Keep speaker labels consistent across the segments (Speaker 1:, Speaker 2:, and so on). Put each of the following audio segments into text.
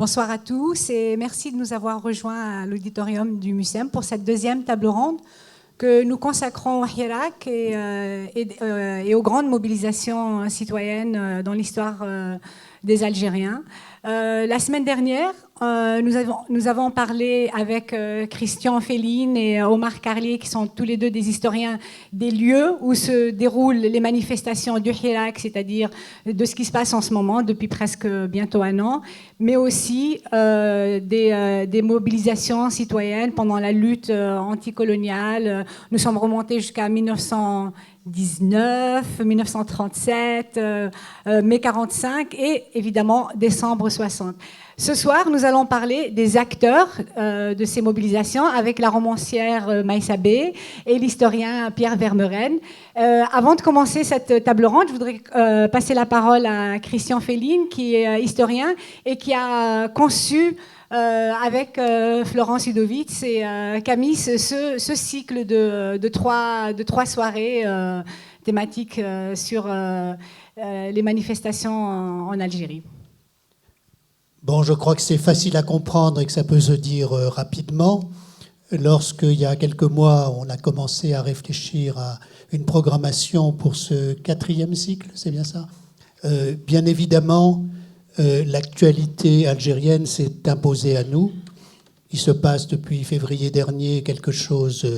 Speaker 1: Bonsoir à tous et merci de nous avoir rejoints à l'auditorium du MUSEM pour cette deuxième table ronde que nous consacrons au Hirak et aux grandes mobilisations citoyennes dans l'histoire des Algériens. La semaine dernière, nous avons parlé avec Christian Féline et Omar Carlier, qui sont tous les deux des historiens des lieux où se déroulent les manifestations du Hirak, c'est-à-dire de ce qui se passe en ce moment depuis presque bientôt un an, mais aussi des mobilisations citoyennes pendant la lutte anticoloniale. Nous sommes remontés jusqu'à 1919, 1937, mai 45 et évidemment décembre 60. Ce soir, nous allons parler des acteurs de ces mobilisations avec la romancière Maïssa Bey et l'historien Pierre Vermeuren. Avant de commencer cette table ronde, je voudrais passer la parole à Christian Féline, qui est historien et qui a conçu avec Florence Udovitz et Camille ce cycle de trois soirées thématiques sur les manifestations en Algérie.
Speaker 2: Bon, je crois que c'est facile à comprendre et que ça peut se dire rapidement. Lorsqu'il y a quelques mois, on a commencé à réfléchir à une programmation pour ce 4e cycle, c'est bien ça ? Bien évidemment, l'actualité algérienne s'est imposée à nous. Il se passe depuis février dernier quelque chose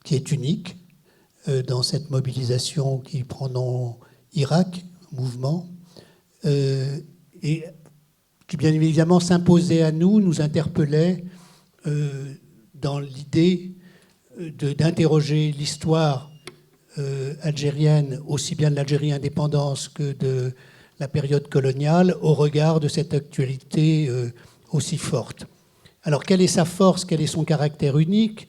Speaker 2: qui est unique dans cette mobilisation qui prend nom Hirak, mouvement, et qui bien évidemment s'imposait à nous, nous interpellait dans l'idée d'interroger l'histoire algérienne, aussi bien de l'Algérie indépendance que de la période coloniale, au regard de cette actualité aussi forte. Alors, quelle est sa force, quel est son caractère unique ?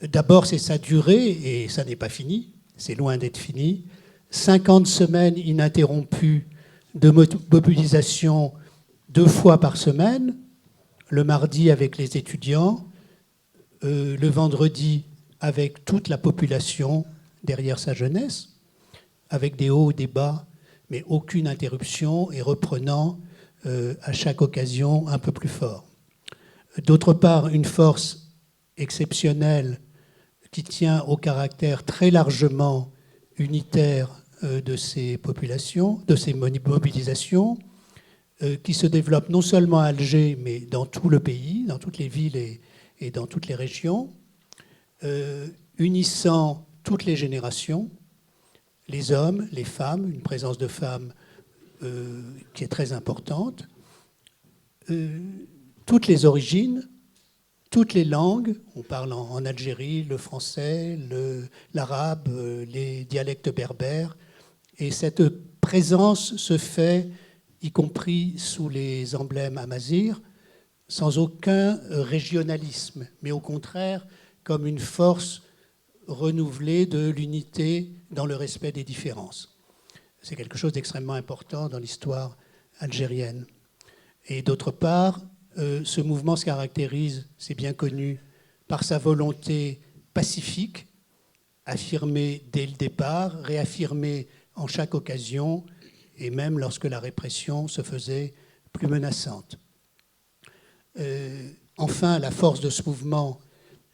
Speaker 2: D'abord, c'est sa durée, et ça n'est pas fini, c'est loin d'être fini. 50 semaines ininterrompues de mobilisation 2 fois par semaine, le mardi avec les étudiants, le vendredi avec toute la population derrière sa jeunesse, avec des hauts, des bas, mais aucune interruption et reprenant à chaque occasion un peu plus fort. D'autre part, une force exceptionnelle qui tient au caractère très largement unitaire de ces populations, de ces mobilisations, qui se développe non seulement à Alger, mais dans tout le pays, dans toutes les villes et dans toutes les régions, unissant toutes les générations, les hommes, les femmes, une présence de femmes qui est très importante, toutes les origines, toutes les langues. On parle en Algérie le français, l'arabe, les dialectes berbères, et cette présence se fait y compris sous les emblèmes amazirs, sans aucun régionalisme, mais au contraire comme une force renouvelée de l'unité dans le respect des différences. C'est quelque chose d'extrêmement important dans l'histoire algérienne. Et d'autre part, ce mouvement se caractérise, c'est bien connu, par sa volonté pacifique, affirmée dès le départ, réaffirmée en chaque occasion, et même lorsque la répression se faisait plus menaçante. Enfin, la force de ce mouvement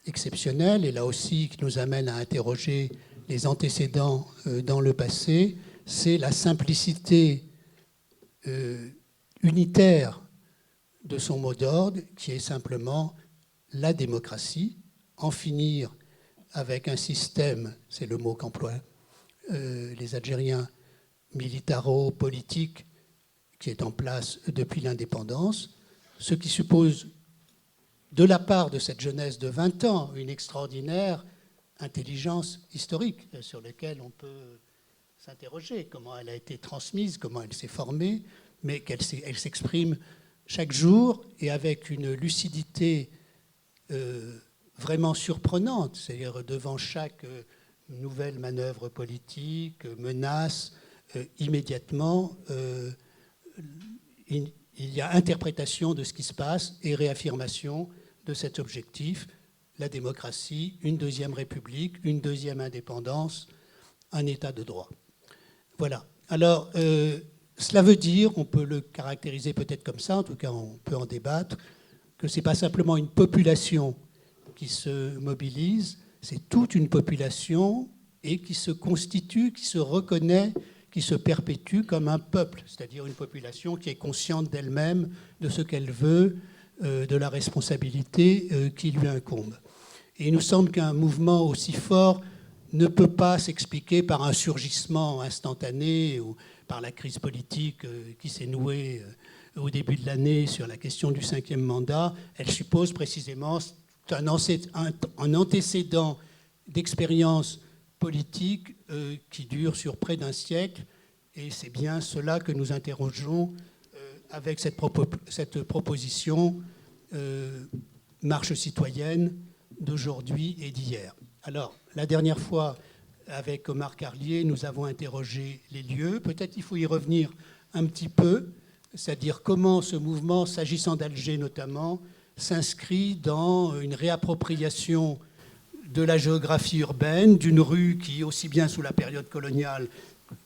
Speaker 2: exceptionnel, et là aussi qui nous amène à interroger les antécédents dans le passé, c'est la simplicité unitaire de son mot d'ordre, qui est simplement la démocratie, en finir avec un système, c'est le mot qu'emploient les Algériens, militaro-politique qui est en place depuis l'indépendance, ce qui suppose de la part de cette jeunesse de 20 ans une extraordinaire intelligence historique sur laquelle on peut s'interroger, comment elle a été transmise, comment elle s'est formée, mais qu'elle s'exprime chaque jour et avec une lucidité vraiment surprenante, c'est-à-dire devant chaque nouvelle manœuvre politique, menace, immédiatement, il y a interprétation de ce qui se passe et réaffirmation de cet objectif, la démocratie, une deuxième république, une deuxième indépendance, un état de droit. Voilà. Alors, Cela veut dire, on peut le caractériser peut-être comme ça, en tout cas on peut en débattre, que ce n'est pas simplement une population qui se mobilise, c'est toute une population et qui se constitue, qui se reconnaît, qui se perpétue comme un peuple, c'est-à-dire une population qui est consciente d'elle-même, de ce qu'elle veut, de la responsabilité qui lui incombe. Et il nous semble qu'un mouvement aussi fort ne peut pas s'expliquer par un surgissement instantané ou par la crise politique qui s'est nouée au début de l'année sur la question du 5e mandat. Elle suppose précisément un antécédent d'expérience politique qui dure sur près d'un siècle. Et c'est bien cela que nous interrogeons avec cette proposition marche citoyenne d'aujourd'hui et d'hier. Alors, la dernière fois, avec Omar Carlier, nous avons interrogé les lieux. Peut-être il faut y revenir un petit peu, c'est-à-dire comment ce mouvement, s'agissant d'Alger notamment, s'inscrit dans une réappropriation de la géographie urbaine, d'une rue qui, aussi bien sous la période coloniale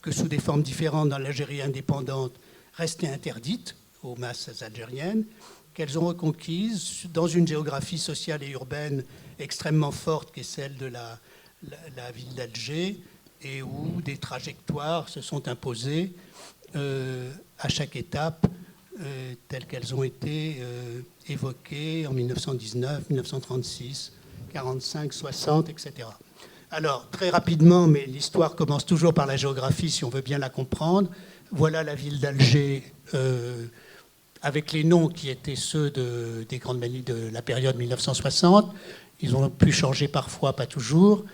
Speaker 2: que sous des formes différentes dans l'Algérie indépendante, restait interdite aux masses algériennes, qu'elles ont reconquises dans une géographie sociale et urbaine extrêmement forte, qui est celle de la ville d'Alger, et où des trajectoires se sont imposées à chaque étape, telles qu'elles ont été évoquées en 1919, 1936, 45, 60, etc. Alors, très rapidement, mais l'histoire commence toujours par la géographie, si on veut bien la comprendre. Voilà la ville d'Alger, avec les noms qui étaient ceux des grandes manies de la période 1960. Ils ont pu changer parfois, pas toujours.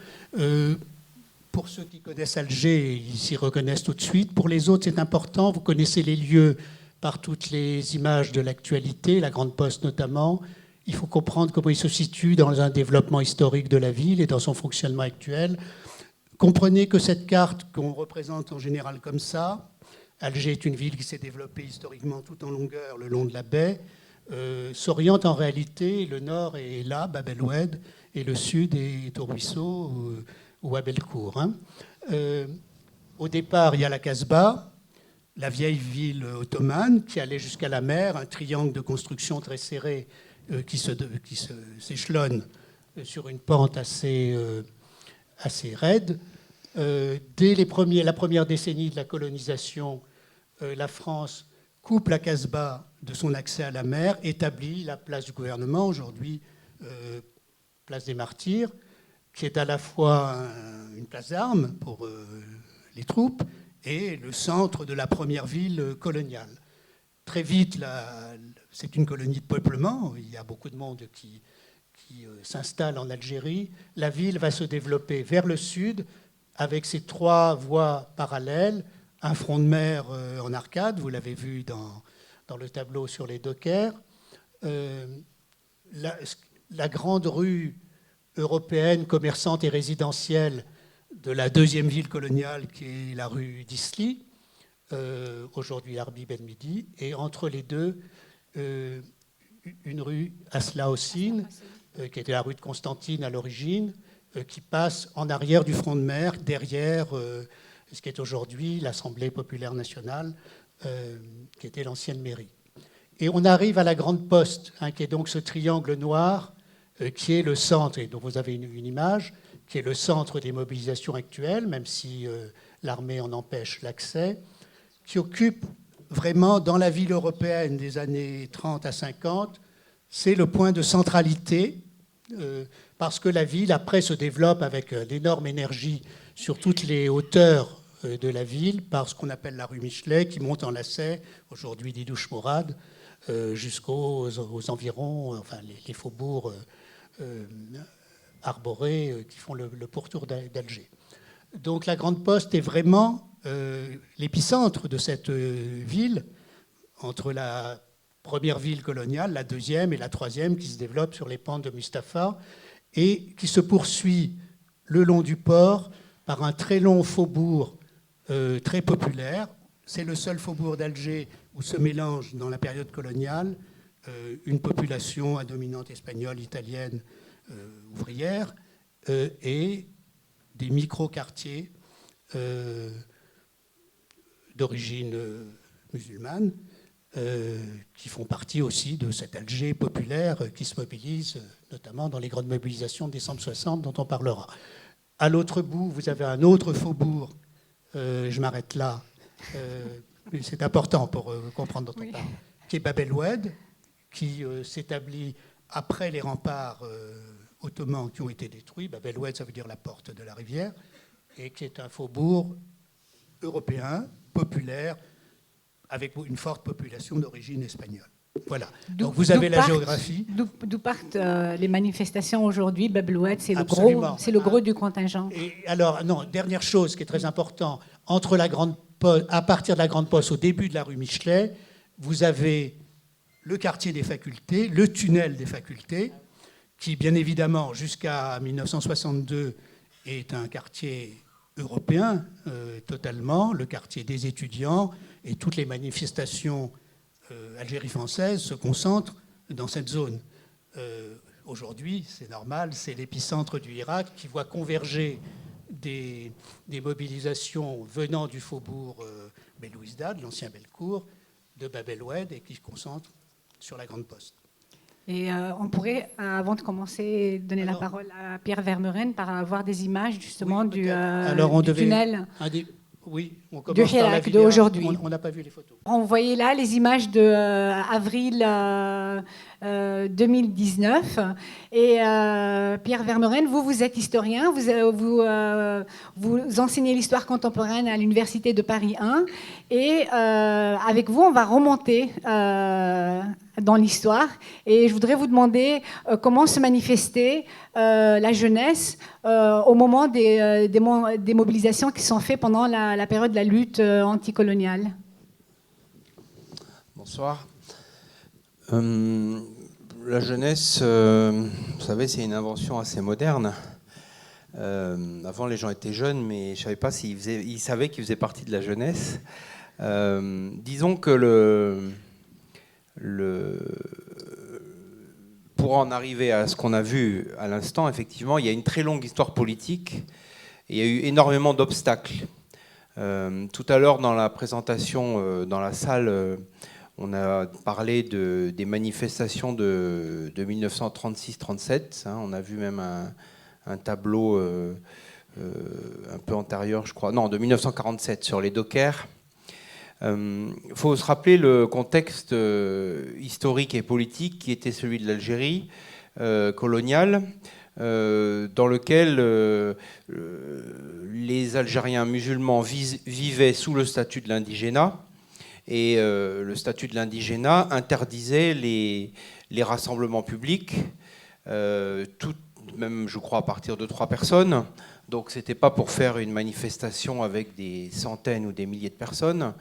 Speaker 2: Pour ceux qui connaissent Alger, ils s'y reconnaissent tout de suite. Pour les autres, c'est important. Vous connaissez les lieux par toutes les images de l'actualité, la Grande Poste notamment. Il faut comprendre comment il se situe dans un développement historique de la ville et dans son fonctionnement actuel. Comprenez que cette carte qu'on représente en général comme ça, Alger est une ville qui s'est développée historiquement tout en longueur le long de la baie, s'oriente en réalité, le nord est là, Bab el-Oued, et le sud est au ruisseau ou à Bellecour. Au départ, il y a la Casbah, la vieille ville ottomane qui allait jusqu'à la mer, un triangle de construction très serré qui s'échelonne sur une pente assez raide. Dès la première décennie de la colonisation, la France coupe la Casbah de son accès à la mer, établit la place du gouvernement, aujourd'hui place des Martyrs, qui est à la fois une place d'armes pour les troupes et le centre de la première ville coloniale. Très vite, c'est une colonie de peuplement, il y a beaucoup de monde qui s'installe en Algérie. La ville va se développer vers le sud avec ses 3 voies parallèles, un front de mer en arcade, vous l'avez vu dans le tableau sur les dockers, la grande rue européenne, commerçante et résidentielle de la deuxième ville coloniale qui est la rue d'Isli, aujourd'hui Arbi Ben Midi, et entre les deux, une rue Asla Hossine, qui était la rue de Constantine à l'origine, qui passe en arrière du front de mer, derrière ce qui est aujourd'hui l'Assemblée populaire nationale, qui était l'ancienne mairie. Et on arrive à la Grande Poste, qui est donc ce triangle noir, qui est le centre, et dont vous avez une image, qui est le centre des mobilisations actuelles, même si l'armée en empêche l'accès, qui occupe vraiment dans la ville européenne des années 30 à 50, c'est le point de centralité, parce que la ville, après, se développe avec l'énorme énergie sur toutes les hauteurs de la ville, par ce qu'on appelle la rue Michelet, qui monte en lacet, aujourd'hui Didouche Mourad, jusqu'aux environs, enfin les faubourgs arborés qui font le pourtour d'Alger. Donc la Grande Poste est vraiment l'épicentre de cette ville, entre la première ville coloniale, la deuxième et la troisième qui se développe sur les pentes de Mustapha et qui se poursuit le long du port par un très long faubourg très populaire. C'est le seul faubourg d'Alger où se mélange dans la période coloniale une population à dominante espagnole, italienne, ouvrière et des micro-quartiers d'origine musulmanes, qui font partie aussi de cet Alger populaire qui se mobilise, notamment dans les grandes mobilisations de décembre 60 dont on parlera. À l'autre bout, vous avez un autre faubourg, je m'arrête là, c'est important pour comprendre dont on parle, qui est Bab el-Oued, qui s'établit après les remparts ottomans qui ont été détruits. Bab el-Oued, ça veut dire la porte de la rivière, et qui est un faubourg européen, populaire, avec une forte population d'origine espagnole. Voilà. Donc vous avez la géographie.
Speaker 1: D'où partent les manifestations aujourd'hui. Bab el-Oued, c'est le gros du contingent.
Speaker 2: Et alors, non, dernière chose qui est très importante, à partir de la Grande Poste, au début de la rue Michelet, vous avez le quartier des facultés, le tunnel des facultés, qui, bien évidemment, jusqu'à 1962, est un quartier européen totalement, le quartier des étudiants, et toutes les manifestations Algérie française se concentrent dans cette zone. Aujourd'hui, c'est normal, c'est l'épicentre du Irak qui voit converger des mobilisations venant du faubourg Belouizdad, l'ancien Bellecour, de Bab el-Oued, et qui se concentrent sur la Grande Poste.
Speaker 1: Et on pourrait, avant de commencer, donner la parole à Pierre Vermeuren par avoir des images justement du tunnel.
Speaker 2: Oui, on
Speaker 1: du
Speaker 2: commence par la
Speaker 1: Hirak d'aujourd'hui.
Speaker 2: On n'a pas vu les photos.
Speaker 1: On voyait là les images de avril 2019. Et Pierre Vermeuren, vous êtes historien, vous enseignez l'histoire contemporaine à l'Université de Paris 1. Et avec vous, on va remonter dans l'histoire. Et je voudrais vous demander comment se manifestait la jeunesse au moment des mobilisations qui sont faites pendant la période de la lutte anticoloniale.
Speaker 3: Bonsoir. La jeunesse, vous savez, c'est une invention assez moderne. Avant, les gens étaient jeunes, mais je ne savais pas s'ils savaient qu'ils faisaient partie de la jeunesse. Disons que pour en arriver à ce qu'on a vu à l'instant, effectivement, il y a une très longue histoire politique et il y a eu énormément d'obstacles. Tout à l'heure, dans la présentation, dans la salle, on a parlé des manifestations de 1936-37. On a vu même un tableau un peu antérieur, je crois. Non, de 1947, sur les dockers. Il faut se rappeler le contexte historique et politique qui était celui de l'Algérie coloniale, dans lequel les Algériens musulmans vivaient sous le statut de l'indigénat. Et le statut de l'indigénat interdisait les rassemblements publics, même je crois à partir de 3 personnes. Donc ce n'était pas pour faire une manifestation avec des centaines ou des milliers de personnes.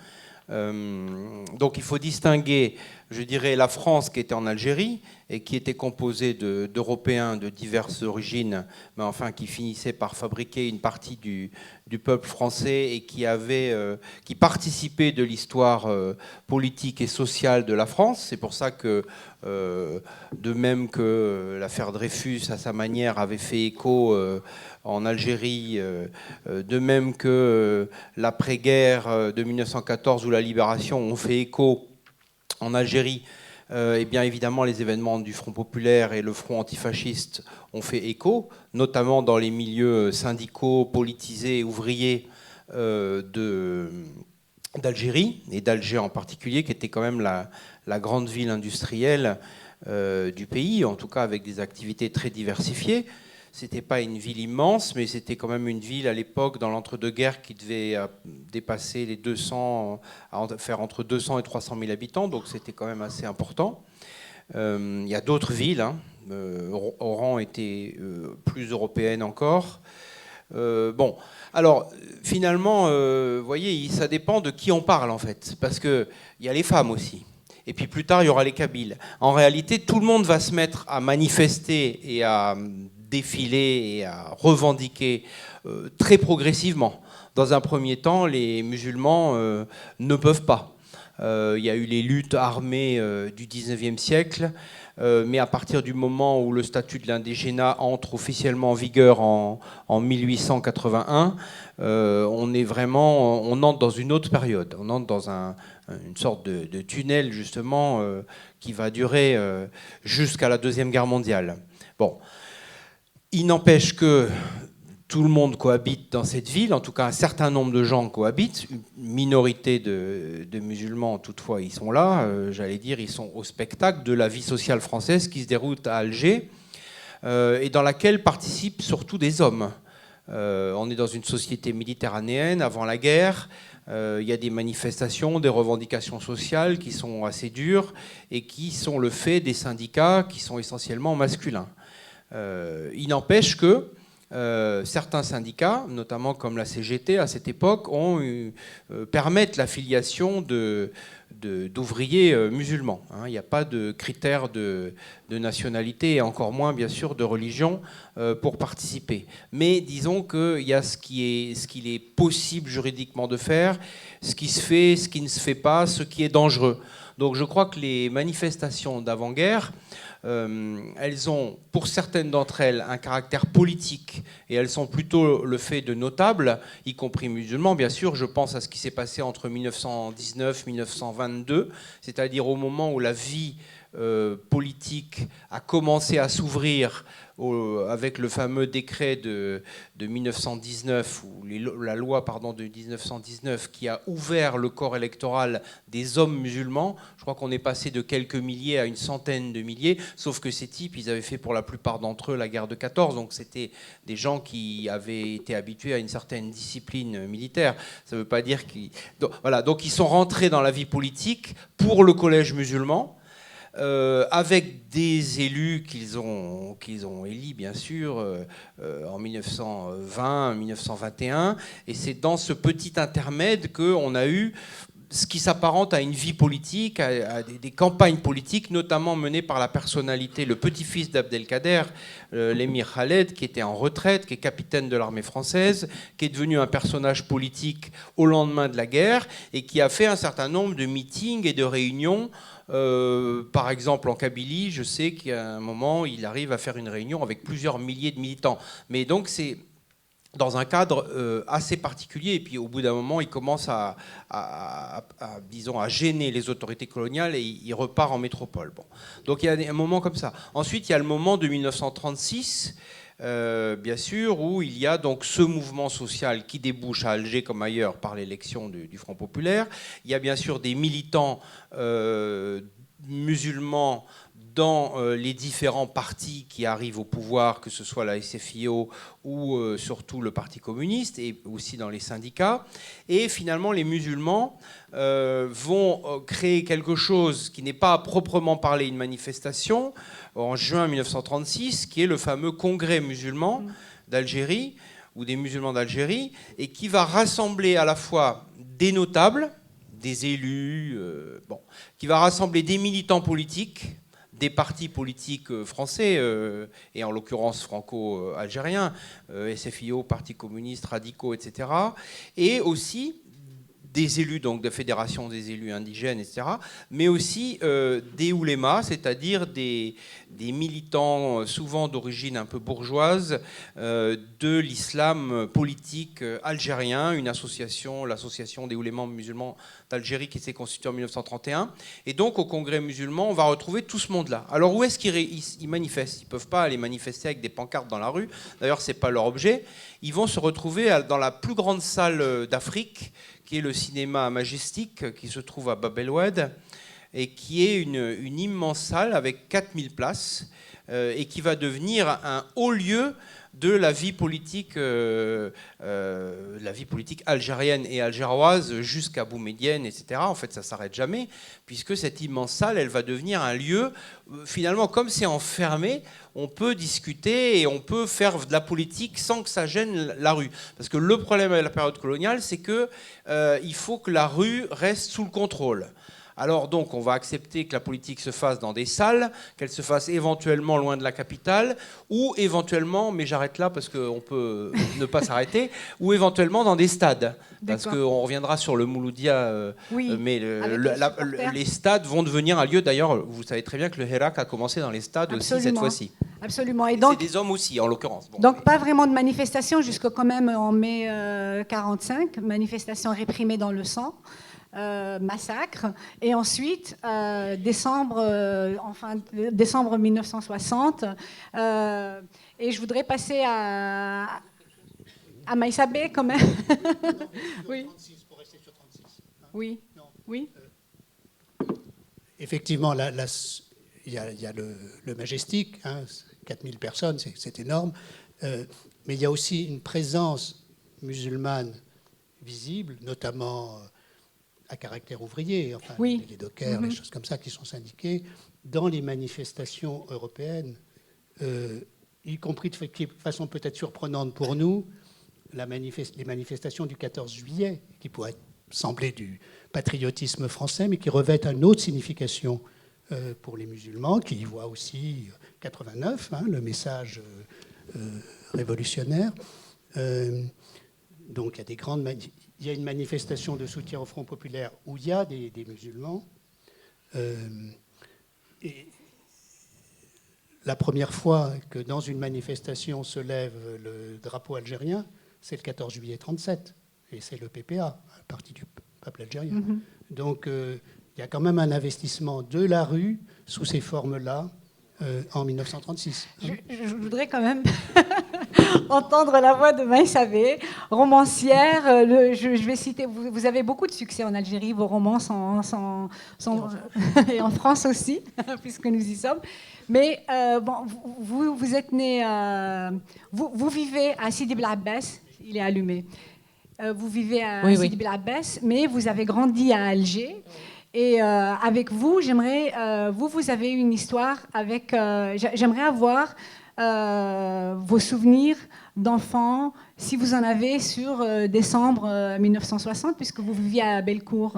Speaker 3: Donc il faut distinguer, je dirais, la France qui était en Algérie et qui était composée d'Européens de diverses origines, mais enfin qui finissaient par fabriquer une partie du peuple français et qui participait de l'histoire politique et sociale de la France. C'est pour ça que, de même que l'affaire Dreyfus, à sa manière, avait fait écho en Algérie, de même que l'après-guerre de 1914 ou la Libération ont fait écho en Algérie, et bien évidemment les événements du Front populaire et le Front antifasciste ont fait écho, notamment dans les milieux syndicaux, politisés, ouvriers d'Algérie, et d'Alger en particulier, qui était quand même la grande ville industrielle du pays, en tout cas avec des activités très diversifiées. C'était pas une ville immense, mais c'était quand même une ville à l'époque, dans l'entre-deux-guerres, qui devait dépasser les 200, faire entre 200 et 300 000 habitants, donc c'était quand même assez important. Il y a d'autres villes, Oran était plus européenne encore. Bon, alors finalement, vous voyez, ça dépend de qui on parle en fait, parce qu'il y a les femmes aussi. Et puis plus tard, il y aura les Kabyles. En réalité, tout le monde va se mettre à manifester et à défiler et à revendiquer très progressivement. Dans un premier temps, les musulmans ne peuvent pas. Il y a eu les luttes armées du 19e siècle. Mais à partir du moment où le statut de l'indigénat entre officiellement en vigueur en 1881, on entre dans une autre période. On entre dans une sorte de tunnel, justement, qui va durer jusqu'à la Deuxième Guerre mondiale. Bon. Il n'empêche que tout le monde cohabite dans cette ville, en tout cas un certain nombre de gens cohabitent, une minorité de musulmans toutefois ils sont là, j'allais dire ils sont au spectacle de la vie sociale française qui se déroule à Alger et dans laquelle participent surtout des hommes. On est dans une société méditerranéenne avant la guerre, il y a des manifestations, des revendications sociales qui sont assez dures et qui sont le fait des syndicats qui sont essentiellement masculins. Il n'empêche que certains syndicats, notamment comme la CGT à cette époque, permettent l'affiliation d'ouvriers musulmans. Il n'y a pas de critères de nationalité et encore moins bien sûr de religion pour participer. Mais disons qu'il y a ce qu'il est possible juridiquement de faire, ce qui se fait, ce qui ne se fait pas, ce qui est dangereux. Donc je crois que les manifestations d'avant-guerre, elles ont, pour certaines d'entre elles, un caractère politique et elles sont plutôt le fait de notables, y compris musulmans, bien sûr. Je pense à ce qui s'est passé entre 1919 et 1922, c'est-à-dire au moment où la vie politique a commencé à s'ouvrir avec le fameux décret de 1919, ou la loi de 1919 qui a ouvert le corps électoral des hommes musulmans. Je crois qu'on est passé de quelques milliers à une centaine de milliers, sauf que ces types, ils avaient fait pour la plupart d'entre eux la guerre de 14, donc c'était des gens qui avaient été habitués à une certaine discipline militaire. Ça ne veut pas dire qu'ils... Donc ils sont rentrés dans la vie politique pour le collège musulman, avec des élus qu'ils ont élus, bien sûr, en 1920, 1921. Et c'est dans ce petit intermède qu'on a eu ce qui s'apparente à une vie politique, à des campagnes politiques, notamment menées par la personnalité, le petit-fils d'Abdelkader, l'émir Khaled, qui était en retraite, qui est capitaine de l'armée française, qui est devenu un personnage politique au lendemain de la guerre, et qui a fait un certain nombre de meetings et de réunions. Par exemple, en Kabylie, je sais qu'à un moment, il arrive à faire une réunion avec plusieurs milliers de militants. Mais donc, c'est dans un cadre assez particulier. Et puis, au bout d'un moment, il commence disons, à gêner les autorités coloniales et il repart en métropole. Bon. Donc, il y a un moment comme ça. Ensuite, il y a le moment de 1936, bien sûr, où il y a donc ce mouvement social qui débouche à Alger comme ailleurs par l'élection du Front populaire. Il y a bien sûr des militants musulmans dans les différents partis qui arrivent au pouvoir, que ce soit la SFIO ou surtout le Parti communiste, et aussi dans les syndicats. Et finalement, les musulmans vont créer quelque chose qui n'est pas à proprement parler une manifestation, en juin 1936, qui est le fameux Congrès musulman d'Algérie, ou des musulmans d'Algérie, et qui va rassembler à la fois des notables, des élus, qui va rassembler des militants politiques, des partis politiques français, et en l'occurrence franco-algériens, SFIO, Parti communiste, radicaux, etc., et aussi des élus, donc de fédération des élus indigènes, etc., mais aussi des oulémas, c'est-à-dire des militants souvent d'origine un peu bourgeoise de l'islam politique algérien, une association, l'association des oulémas musulmans d'Algérie qui s'est constituée en 1931. Et donc au Congrès musulman, on va retrouver tout ce monde-là. Alors où est-ce qu'ils manifestent ? Ils ne peuvent pas aller manifester avec des pancartes dans la rue, d'ailleurs ce n'est pas leur objet. Ils vont se retrouver dans la plus grande salle d'Afrique, qui est le cinéma Majestic, qui se trouve à Bab el-Oued, et qui est une immense salle avec 4000 places, et qui va devenir un haut lieu de la vie politique algérienne et algéroise jusqu'à Boumedienne, etc. En fait, ça ne s'arrête jamais, puisque cette immense salle, elle va devenir un lieu, finalement, comme c'est enfermé, on peut discuter et on peut faire de la politique sans que ça gêne la rue. Parce que le problème avec la période coloniale, c'est qu'il faut que la rue reste sous le contrôle. Alors donc, on va accepter que la politique se fasse dans des salles, qu'elle se fasse éventuellement loin de la capitale, ou éventuellement, mais j'arrête là parce qu'on peut ne pas s'arrêter, ou éventuellement dans des stades. Parce qu'on reviendra sur le Mouloudia,
Speaker 1: Oui,
Speaker 3: mais
Speaker 1: les
Speaker 3: stades vont devenir un lieu. D'ailleurs, vous savez très bien que le Hirak a commencé dans les stades aussi cette fois-ci.
Speaker 1: Absolument. Et donc,
Speaker 3: c'est des hommes aussi, en l'occurrence. Bon.
Speaker 1: Donc, pas vraiment de manifestation jusqu'au quand même en mai 45, manifestation réprimée dans le sang. Massacre, et ensuite décembre 1960, et je voudrais passer à Maïsabé quand même. Oui.
Speaker 2: 36, pour rester sur 36. Hein.
Speaker 1: Oui.
Speaker 2: Non.
Speaker 1: Oui.
Speaker 2: Effectivement, il y a le Majestic, hein, 4000 personnes, c'est énorme, mais il y a aussi une présence musulmane visible, notamment à caractère ouvrier, enfin
Speaker 1: oui.
Speaker 2: les dockers, les choses comme ça qui sont syndiquées, dans les manifestations européennes, y compris de façon peut-être surprenante pour nous, les manifestations du 14 juillet, qui pourraient sembler du patriotisme français, mais qui revêtent une autre signification pour les musulmans, qui y voient aussi 89, hein, le message révolutionnaire. Donc il y a une manifestation de soutien au Front populaire où il y a des musulmans. Et la première fois que dans une manifestation se lève le drapeau algérien, c'est le 14 juillet 1937. Et c'est le PPA, le Parti du peuple algérien. Donc il y a quand même un investissement de la rue sous ces formes-là en 1936.
Speaker 1: Je voudrais quand même entendre la voix de Maïsabé, romancière. Je vais citer, vous avez beaucoup de succès en Algérie, vos romans sont et en France aussi, puisque nous y sommes. Mais bon, vous êtes né, vous vivez à Sidi Bel Abbès, il est allumé. Vous vivez à Sidi Bel Abbès, mais vous avez grandi à Alger. Et avec vous, j'aimerais, vous avez une histoire avec, j'aimerais avoir vos souvenirs d'enfants, si vous en avez, sur décembre 1960, puisque vous viviez à Bellecour.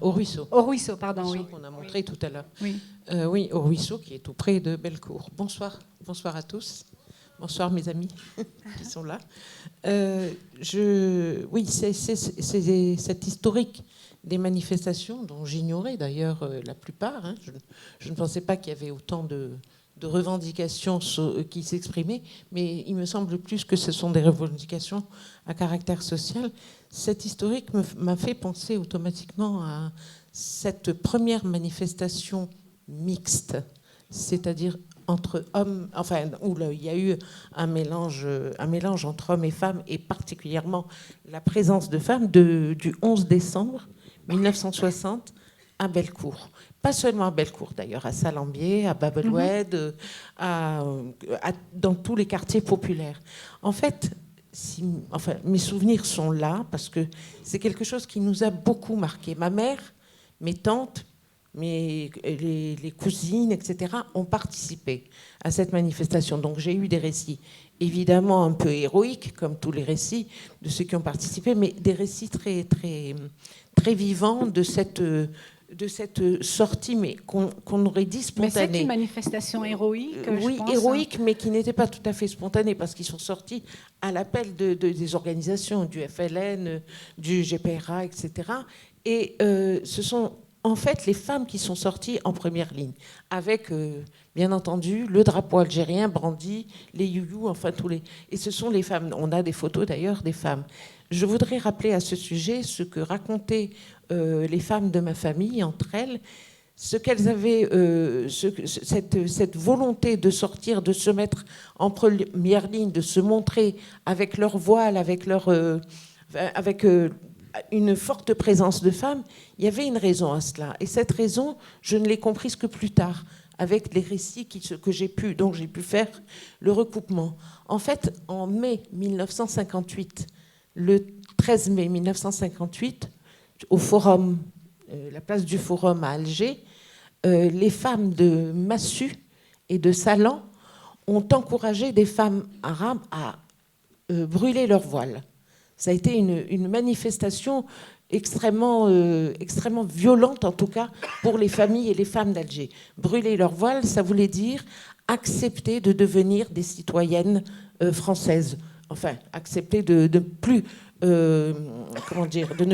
Speaker 4: Au Ruisseau.
Speaker 1: Au Ruisseau, pardon, oui.
Speaker 4: Qu'on a montré tout à l'heure.
Speaker 1: Oui.
Speaker 4: Oui, au Ruisseau, qui est tout près de Bellecour. Bonsoir. Bonsoir à tous. Bonsoir mes amis qui sont là. Oui, c'est cette historique des manifestations dont j'ignorais d'ailleurs la plupart. Hein. Je ne pensais pas qu'il y avait autant de revendications qui s'exprimaient, mais il me semble plus que ce sont des revendications à caractère social. Cette historique m'a fait penser automatiquement à cette première manifestation mixte, c'est-à-dire entre hommes, enfin, où il y a eu un mélange entre hommes et femmes, et particulièrement la présence de femmes du 11 décembre 1960 à Bellecour. Pas seulement à Bellecour, d'ailleurs, à Salambier, à Bab el-Oued, dans tous les quartiers populaires. En fait, mes souvenirs sont là parce que c'est quelque chose qui nous a beaucoup marqué. Ma mère, mes tantes, les cousines, etc., ont participé à cette manifestation. Donc j'ai eu des récits évidemment un peu héroïques, comme tous les récits de ceux qui ont participé, mais des récits très, très, très vivants de cette sortie, mais qu'on aurait dit spontanée.
Speaker 1: Mais c'est une manifestation héroïque,
Speaker 4: oui,
Speaker 1: je pense.
Speaker 4: héroïque, mais qui n'était pas tout à fait spontanée, parce qu'ils sont sortis à l'appel des organisations, du FLN, du GPRA, etc. Et ce sont en fait les femmes qui sont sorties en première ligne, avec, bien entendu, le drapeau algérien brandi, les youyous, enfin tous les... Et ce sont les femmes. On a des photos d'ailleurs des femmes. Je voudrais rappeler à ce sujet ce que racontaient les femmes de ma famille entre elles, ce qu'elles avaient, cette volonté de sortir, de se mettre en première ligne, de se montrer avec leur voile, avec une forte présence de femmes. Il y avait une raison à cela. Et cette raison, je ne l'ai comprise que plus tard, avec les récits dont j'ai pu faire le recoupement. En fait, en mai 1958, le 13 mai 1958, au Forum, la place du Forum à Alger, les femmes de Massu et de Salan ont encouragé des femmes arabes à brûler leur voile. Ça a été une manifestation extrêmement violente, en tout cas, pour les familles et les femmes d'Alger. Brûler leur voile, ça voulait dire accepter de devenir des citoyennes françaises. Enfin, accepter de ne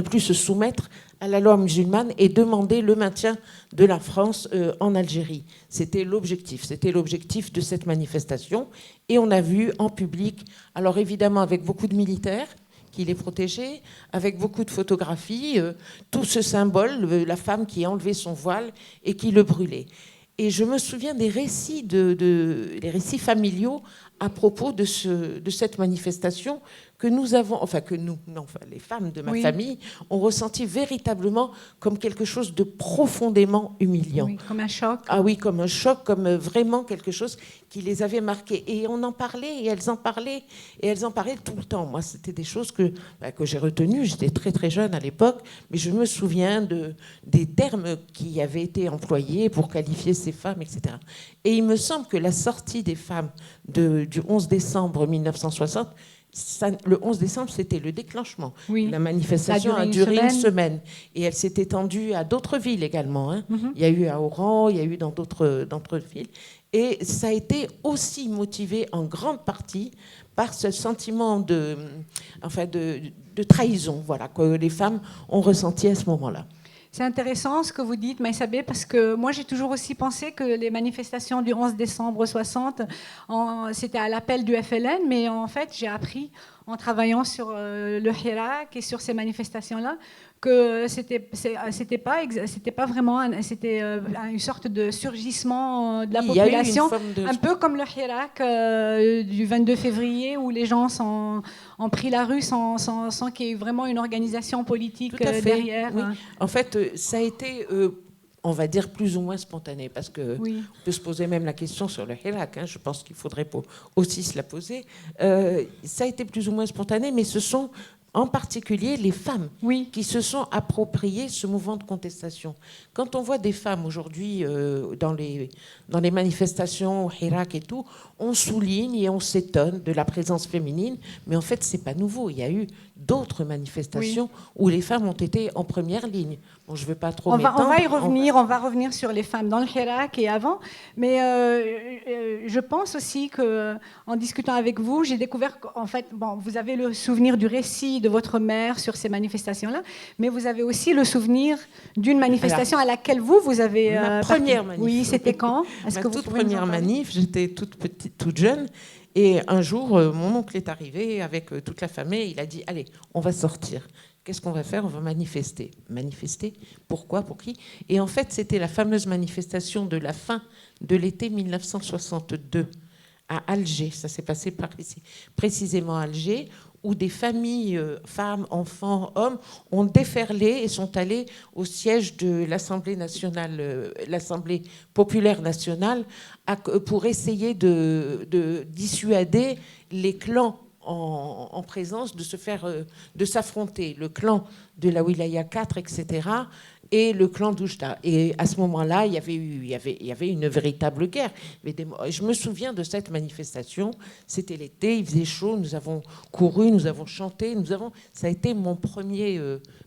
Speaker 4: plus se soumettre à la loi musulmane et demander le maintien de la France en Algérie. C'était l'objectif de cette manifestation. Et on a vu en public, alors évidemment avec beaucoup de militaires qui les protégeaient, avec beaucoup de photographies, tout ce symbole, la femme qui a enlevé son voile et qui le brûlait. Et je me souviens des récits, les récits familiaux à propos de cette manifestation que nous avons, les femmes de ma famille ont ressenti véritablement comme quelque chose de profondément humiliant.
Speaker 1: Oui, comme un choc.
Speaker 4: Ah oui, comme un choc, comme vraiment quelque chose qui les avait marquées. Et on en parlait, et elles en parlaient tout le temps. Moi, c'était des choses que j'ai retenues. J'étais très très jeune à l'époque, mais je me souviens des termes qui avaient été employés pour qualifier ces femmes, etc. Et il me semble que la sortie des femmes du 11 décembre 1960, le 11 décembre, c'était le déclenchement.
Speaker 1: Oui.
Speaker 4: La manifestation a duré une semaine. Et elle s'est étendue à d'autres villes également. Hein. Il y a eu à Oran, il y a eu dans d'autres villes. Et ça a été aussi motivé en grande partie par ce sentiment de trahison, voilà, que les femmes ont ressenti à ce moment-là.
Speaker 1: C'est intéressant ce que vous dites, Maïsabé, parce que moi j'ai toujours aussi pensé que les manifestations du 11 décembre 60, c'était à l'appel du FLN, mais en fait j'ai appris en travaillant sur le Hirak et sur ces manifestations-là que c'était pas vraiment, c'était une sorte de surgissement de la population, un peu comme le Hirak du 22 février où les gens ont pris la rue sans qu'il y ait vraiment une organisation politique derrière.
Speaker 4: Oui. En fait, ça a été on va dire plus ou moins spontané, parce qu'on peut se poser même la question sur le Hirak, hein, je pense qu'il faudrait aussi se la poser. Ça a été plus ou moins spontané, mais ce sont en particulier les femmes qui se sont appropriées ce mouvement de contestation. Quand on voit des femmes aujourd'hui dans les manifestations au Hirak et tout, on souligne et on s'étonne de la présence féminine, mais en fait, c'est pas nouveau. Il y a eu d'autres manifestations où les femmes ont été en première ligne. Bon, je ne veux pas trop m'étendre.
Speaker 1: On va revenir sur les femmes dans le Hirak et avant, mais je pense aussi qu'en discutant avec vous, j'ai découvert qu'en fait, vous avez le souvenir du récit de votre mère sur ces manifestations-là, mais vous avez aussi le souvenir d'une manifestation à laquelle vous avez...
Speaker 4: Ma première manif.
Speaker 1: Oui, c'était quand?
Speaker 4: Ma toute première manif, j'étais toute petite, toute jeune. Et un jour, mon oncle est arrivé avec toute la famille. Il a dit, allez, on va sortir. Qu'est-ce qu'on va faire? On va manifester. Manifester? Pourquoi? Pour qui? Et en fait, c'était la fameuse manifestation de la fin de l'été 1962 à Alger. Ça s'est passé précisément à Alger, où des familles, femmes, enfants, hommes, ont déferlé et sont allés au siège de l'Assemblée nationale, l'Assemblée populaire nationale, pour essayer de dissuader les clans en présence de s'affronter, le clan de la Wilaya 4, etc., et le clan d'Oujda. Et à ce moment-là, il y avait une véritable guerre. Je me souviens de cette manifestation. C'était l'été, il faisait chaud, nous avons couru, nous avons chanté, ça a été mon premier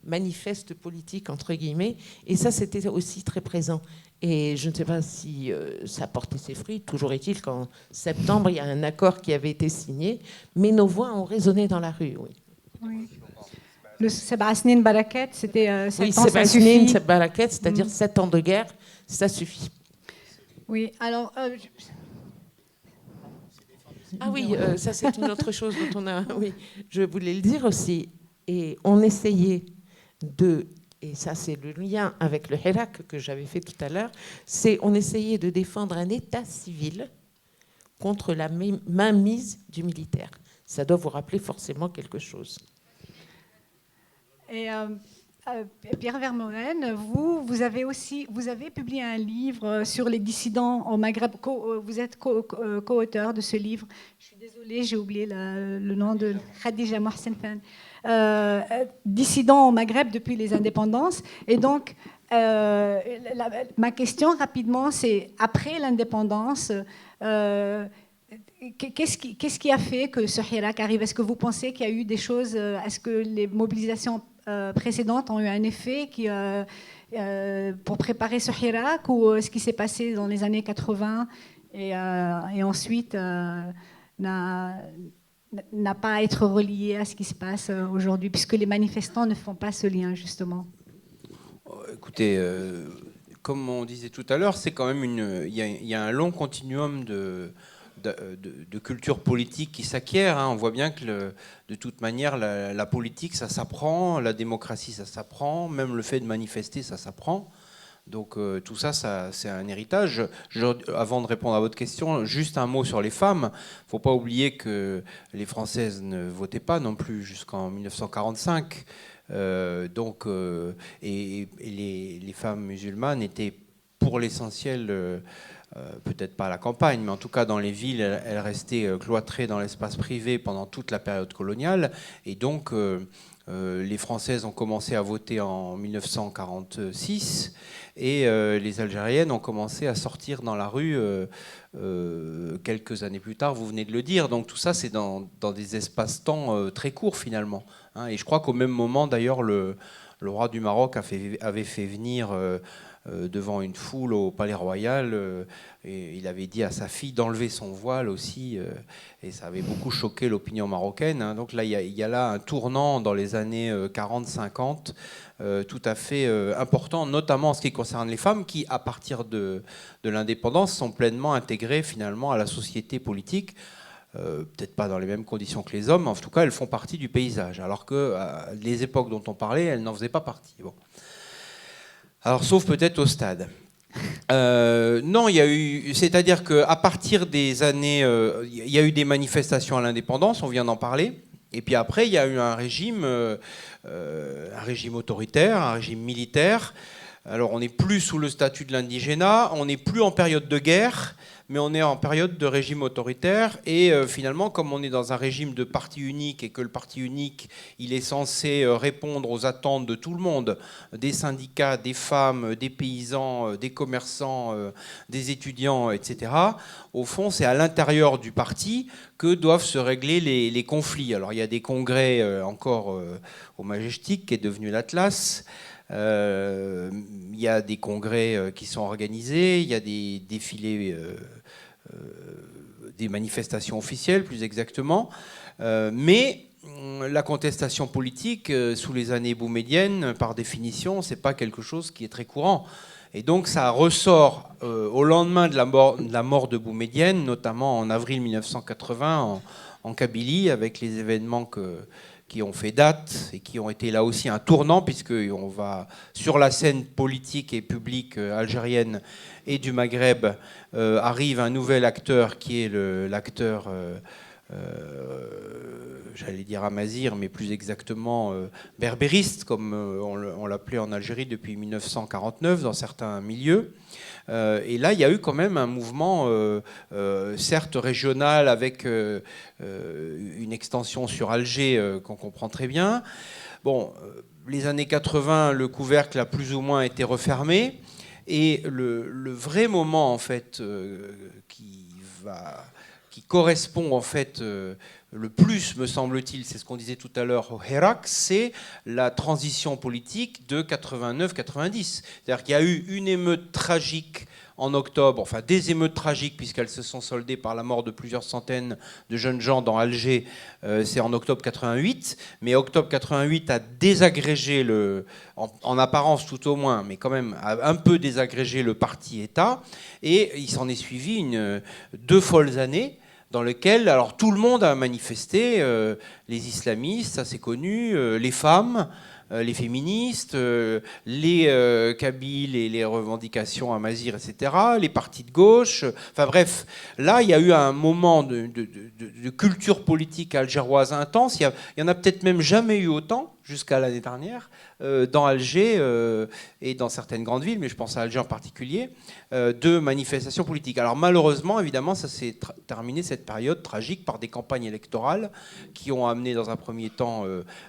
Speaker 4: manifeste politique, entre guillemets, et ça, c'était aussi très présent. Et je ne sais pas si ça a porté ses fruits. Toujours est-il qu'en septembre, il y a un accord qui avait été signé, mais nos voix ont résonné dans la rue, oui.
Speaker 1: Le Seba Snin Barakat, c'était 7 ans,
Speaker 4: Seba
Speaker 1: ça suffit.
Speaker 4: Snin Barakat, c'est-à-dire 7 ans de guerre, ça suffit.
Speaker 1: Oui, alors...
Speaker 4: Ah oui, ça c'est une autre chose dont on a... Oui, je voulais le dire aussi. Et on essayait et ça c'est le lien avec le Hirak que j'avais fait tout à l'heure, on essayait de défendre un État civil contre la mainmise du militaire. Ça doit vous rappeler forcément quelque chose.
Speaker 1: Et Pierre Vermeulen, vous avez publié un livre sur les dissidents au Maghreb. Vous êtes co-auteur de ce livre. Je suis désolée, j'ai oublié le nom de Khadija Mohsen Fan. Dissidents au Maghreb depuis les indépendances. Et donc, ma question rapidement, c'est après l'indépendance, qu'est-ce qui a fait que ce Hirak arrive? Est-ce que vous pensez qu'il y a eu des choses? Est-ce que les mobilisations précédentes ont eu un effet pour préparer ce Hirak, ou ce qui s'est passé dans les années 80 et ensuite n'a pas à être relié à ce qui se passe aujourd'hui, puisque les manifestants ne font pas ce lien, justement.
Speaker 3: Écoutez, comme on disait tout à l'heure, c'est quand même il y a un long continuum de culture politique qui s'acquiert. On voit bien que de toute manière, la politique, ça s'apprend, la démocratie, ça s'apprend, même le fait de manifester, ça s'apprend. Donc tout ça, c'est un héritage. Avant de répondre à votre question, juste un mot sur les femmes. Il ne faut pas oublier que les Françaises ne votaient pas non plus jusqu'en 1945. Et les femmes musulmanes étaient pour l'essentiel, peut-être pas à la campagne, mais en tout cas dans les villes, elles restaient cloîtrées dans l'espace privé pendant toute la période coloniale. Et donc les Françaises ont commencé à voter en 1946 et les Algériennes ont commencé à sortir dans la rue quelques années plus tard, vous venez de le dire. Donc tout ça, c'est dans des espaces-temps très courts finalement. Et je crois qu'au même moment, d'ailleurs, le roi du Maroc avait fait venir devant une foule au Palais Royal, et il avait dit à sa fille d'enlever son voile aussi, et ça avait beaucoup choqué l'opinion marocaine. Donc là, il y a là un tournant dans les années 40-50 tout à fait important, notamment en ce qui concerne les femmes qui, à partir de l'indépendance, sont pleinement intégrées finalement à la société politique. Peut-être pas dans les mêmes conditions que les hommes, mais en tout cas, elles font partie du paysage, alors que les époques dont on parlait, elles n'en faisaient pas partie. Bon. Alors, sauf peut-être au stade. Non, il y a eu, c'est-à-dire qu'à partir des années, il y a eu des manifestations à l'indépendance, on vient d'en parler, et puis après, il y a eu un régime autoritaire, un régime militaire. Alors, on n'est plus sous le statut de l'indigénat, on n'est plus en période de guerre, mais on est en période de régime autoritaire. Et finalement, comme on est dans un régime de parti unique et que le parti unique, il est censé répondre aux attentes de tout le monde, des syndicats, des femmes, des paysans, des commerçants, des étudiants, etc., au fond, c'est à l'intérieur du parti que doivent se régler les conflits. Alors, il y a des congrès encore au Majestic, qui est devenu l'Atlas. Il y a des congrès qui sont organisés, il y a des défilés, des manifestations officielles plus exactement, mais la contestation politique sous les années boumédiennes, par définition, c'est pas quelque chose qui est très courant. Et donc ça ressort au lendemain de la mort de Boumedienne, notamment en avril 1980 en Kabylie, avec les événements qui ont fait date et qui ont été là aussi un tournant, puisqu'on va sur la scène politique et publique algérienne et du Maghreb, arrive un nouvel acteur qui est l'acteur, j'allais dire amazigh, mais plus exactement berbériste, comme on l'appelait en Algérie depuis 1949 dans certains milieux. Et là, il y a eu quand même un mouvement, certes régional, avec une extension sur Alger qu'on comprend très bien. Bon, les années 80, le couvercle a plus ou moins été refermé. Et le vrai moment, en fait, qui correspond, en fait, le plus, me semble-t-il, c'est ce qu'on disait tout à l'heure au Hirak, c'est la transition politique de 89-90. C'est-à-dire qu'il y a eu une émeute tragique en octobre, enfin des émeutes tragiques puisqu'elles se sont soldées par la mort de plusieurs centaines de jeunes gens dans Alger, c'est en octobre 88, mais octobre 88 a désagrégé, en apparence tout au moins, mais quand même a un peu désagrégé le parti-État, et il s'en est suivi 2 folles années dans lesquelles alors, tout le monde a manifesté, les islamistes, ça c'est connu, les femmes, les féministes, les Kabyles et les revendications amazighs, etc., les partis de gauche. Enfin bref, là, il y a eu un moment de culture politique algéroise intense. Il y en a peut-être même jamais eu autant, jusqu'à l'année dernière, dans Alger et dans certaines grandes villes, mais je pense à Alger en particulier, de manifestations politiques. Alors malheureusement, évidemment, ça s'est terminé, cette période tragique, par des campagnes électorales qui ont amené dans un premier temps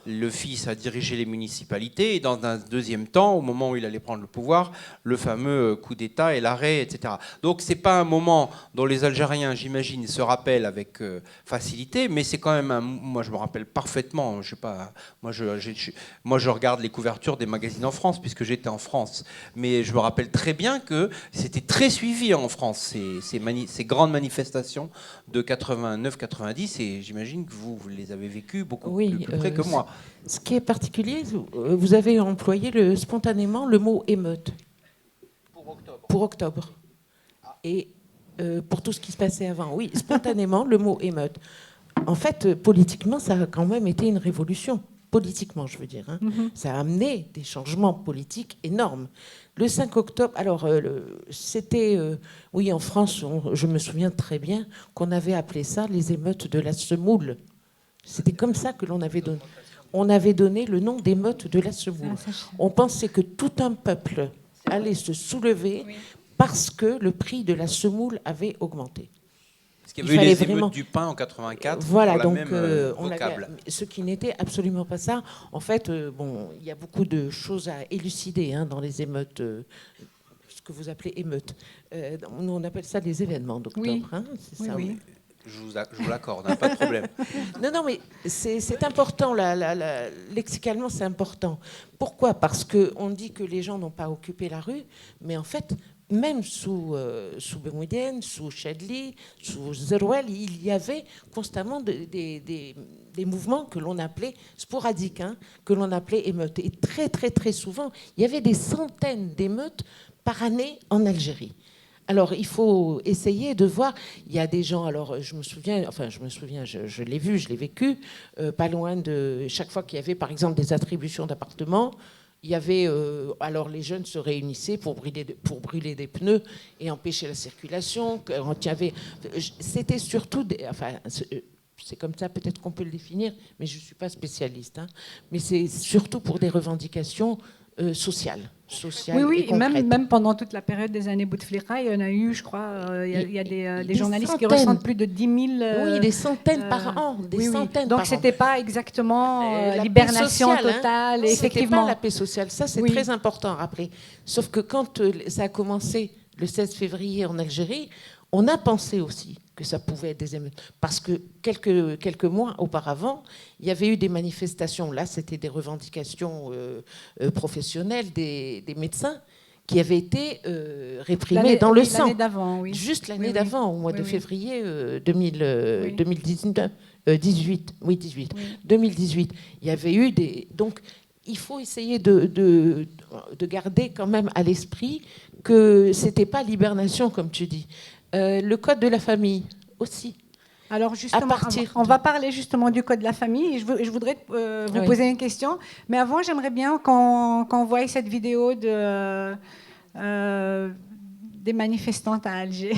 Speaker 3: le fils à diriger les municipalités, et dans un deuxième temps, au moment où il allait prendre le pouvoir, le fameux coup d'État et l'arrêt, etc. Donc c'est pas un moment dont les Algériens, j'imagine, se rappellent avec facilité, mais c'est quand même moi je me rappelle parfaitement, je sais pas, moi j'ai moi, je regarde les couvertures des magazines en France, puisque j'étais en France. Mais je me rappelle très bien que c'était très suivi en France, ces grandes manifestations de 89-90. Et j'imagine que vous les avez vécues beaucoup plus près que moi.
Speaker 4: Ce qui est particulier, vous avez employé spontanément le mot émeute. Pour octobre. Et pour tout ce qui se passait avant. Oui, spontanément, le mot émeute. En fait, politiquement, ça a quand même été une révolution. Politiquement, je veux dire. Hein. Ça a amené des changements politiques énormes. Le 5 octobre, alors, c'était... oui, en France, je me souviens très bien qu'on avait appelé ça les émeutes de la semoule. C'était comme ça que l'on avait donné. On avait donné le nom d'émeutes de la semoule. On pensait que tout un peuple allait se soulever parce que le prix de la semoule avait augmenté.
Speaker 3: Parce qu'il y avait eu les émeutes du pain en 84.
Speaker 4: Voilà,
Speaker 3: pour
Speaker 4: donc
Speaker 3: la même
Speaker 4: on
Speaker 3: vocable.
Speaker 4: ce qui n'était absolument pas ça. En fait, bon, il y a beaucoup de choses à élucider hein, dans les émeutes, ce que vous appelez émeutes. Nous, on appelle ça les événements d'octobre.
Speaker 1: Oui.
Speaker 4: Hein, c'est ça,
Speaker 1: Oui.
Speaker 3: Je vous l'accorde, hein, pas de problème.
Speaker 4: Non, mais c'est important, lexicalement, c'est important. Pourquoi ? Parce qu'on dit que les gens n'ont pas occupé la rue, mais en fait, même sous Boumedienne, sous Chadli, sous Zerouel, il y avait constamment des mouvements que l'on appelait sporadiques, hein, que l'on appelait émeutes. Et très, très, très souvent, il y avait des centaines d'émeutes par année en Algérie. Alors, il faut essayer de voir. Il y a des gens, alors je me souviens, je l'ai vu, je l'ai vécu, pas loin de... Chaque fois qu'il y avait, par exemple, des attributions d'appartements, il y avait... alors, les jeunes se réunissaient pour brûler des pneus et empêcher la circulation. C'était surtout... c'est comme ça, peut-être qu'on peut le définir, mais je ne suis pas spécialiste. Hein. Mais c'est surtout pour des revendications sociales.
Speaker 1: Oui, même pendant toute la période des années Bouteflika, il y en a eu, je crois, il y a des journalistes
Speaker 4: centaines.
Speaker 1: qui ressentent plus de 10 000...
Speaker 4: oui, des centaines par an.
Speaker 1: Donc, ce n'était pas exactement l'hibernation totale.
Speaker 4: Hein.
Speaker 1: Effectivement.
Speaker 4: Pas la paix sociale. Ça, c'est très important à rappeler. Sauf que quand ça a commencé le 16 février en Algérie, on a pensé aussi que ça pouvait être des émeutes. Parce que quelques mois auparavant, il y avait eu des manifestations. Là, c'était des revendications professionnelles des médecins qui avaient été réprimées dans le sang.
Speaker 1: L'année d'avant, oui.
Speaker 4: Juste l'année d'avant, au mois de février 2018. 2018. Il y avait eu des... Donc, il faut essayer de garder quand même à l'esprit que ce n'était pas l'hibernation, comme tu dis. Le code de la famille aussi.
Speaker 1: Alors justement, on va parler justement du code de la famille. Je voudrais vous poser une question. Mais avant, j'aimerais bien qu'on voie cette vidéo des manifestantes à Alger.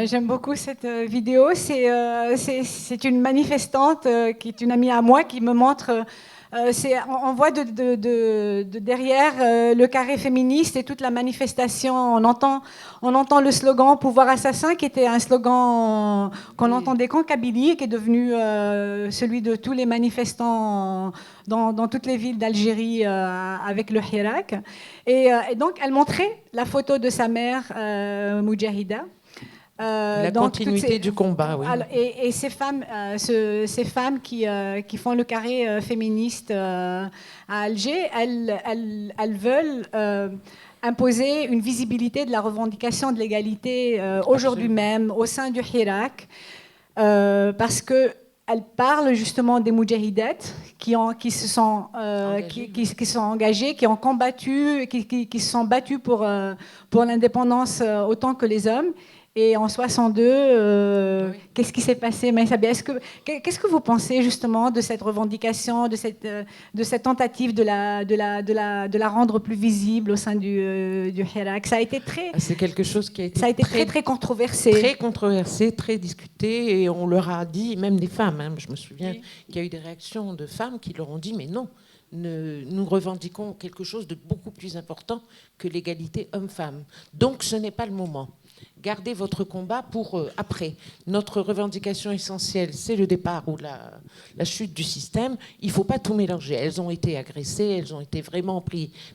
Speaker 1: J'aime beaucoup cette vidéo. C'est une manifestante qui est une amie à moi qui me montre... on voit de derrière le carré féministe et toute la manifestation. On entend le slogan « Pouvoir assassin » qui était un slogan qu'on entendait qu'en Kabylie et qui est devenu celui de tous les manifestants dans toutes les villes d'Algérie avec le Hirak. Et donc, elle montrait la photo de sa mère, Moudjahida.
Speaker 4: La continuité du combat, oui.
Speaker 1: Et ces femmes qui font le carré féministe à Alger, elles veulent imposer une visibilité de la revendication de l'égalité aujourd'hui même au sein du Hirak, parce qu'elles parlent justement des moudjahidettes qui se sont engagées, qui ont combattu, qui se sont battues pour l'indépendance autant que les hommes. Et en 62, qu'est-ce qui s'est passé, Maïsabi ? Qu'est-ce que vous pensez justement de cette revendication, de cette tentative de la rendre plus visible au sein du Hirak ? Ça a été
Speaker 4: c'est quelque chose qui a été
Speaker 1: très controversé.
Speaker 4: Très controversé, très discuté, et on leur a dit, même des femmes, hein, je me souviens qu'il y a eu des réactions de femmes qui leur ont dit, mais non, nous revendiquons quelque chose de beaucoup plus important que l'égalité homme-femme. Donc ce n'est pas le moment. Gardez votre combat pour après. Notre revendication essentielle, c'est le départ ou la chute du système. Il ne faut pas tout mélanger. Elles ont été agressées, elles ont été vraiment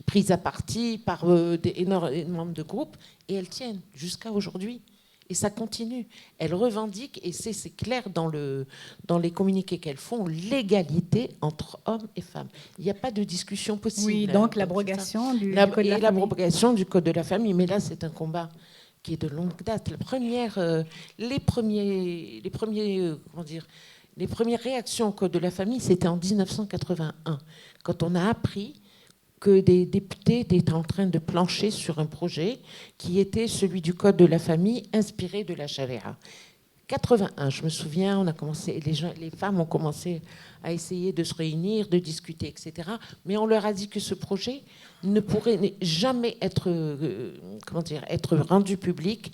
Speaker 4: prises à partie par énormément de groupes, et elles tiennent jusqu'à aujourd'hui. et ça continue. Elles revendiquent, et c'est clair dans les communiqués qu'elles font, l'égalité entre hommes et femmes. Il n'y a pas de discussion possible.
Speaker 1: Oui, donc l'abrogation du Code de la famille.
Speaker 4: L'abrogation du Code de la famille, mais là c'est un combat qui est de longue date. Les premières réactions au Code de la famille, c'était en 1981, quand on a appris que des députés étaient en train de plancher sur un projet qui était celui du Code de la famille inspiré de la charia. 81, je me souviens, on a commencé, les femmes ont commencé à essayer de se réunir, de discuter, etc. Mais on leur a dit que ce projet ne pourrait jamais être rendu public,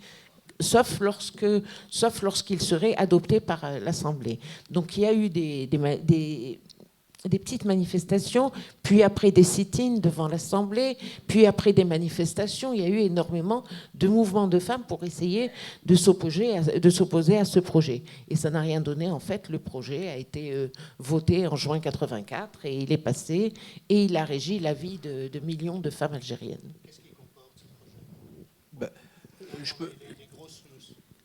Speaker 4: sauf lorsqu'il serait adopté par l'Assemblée. Donc il y a eu des petites manifestations, puis après des sit-ins devant l'Assemblée, puis après des manifestations. Il y a eu énormément de mouvements de femmes pour essayer de s'opposer à ce projet. Et ça n'a rien donné. En fait, le projet a été voté en juin 84 et il est passé et il a régi la vie de millions de femmes algériennes. Qu'est-ce qu'il comporte, ce projet ?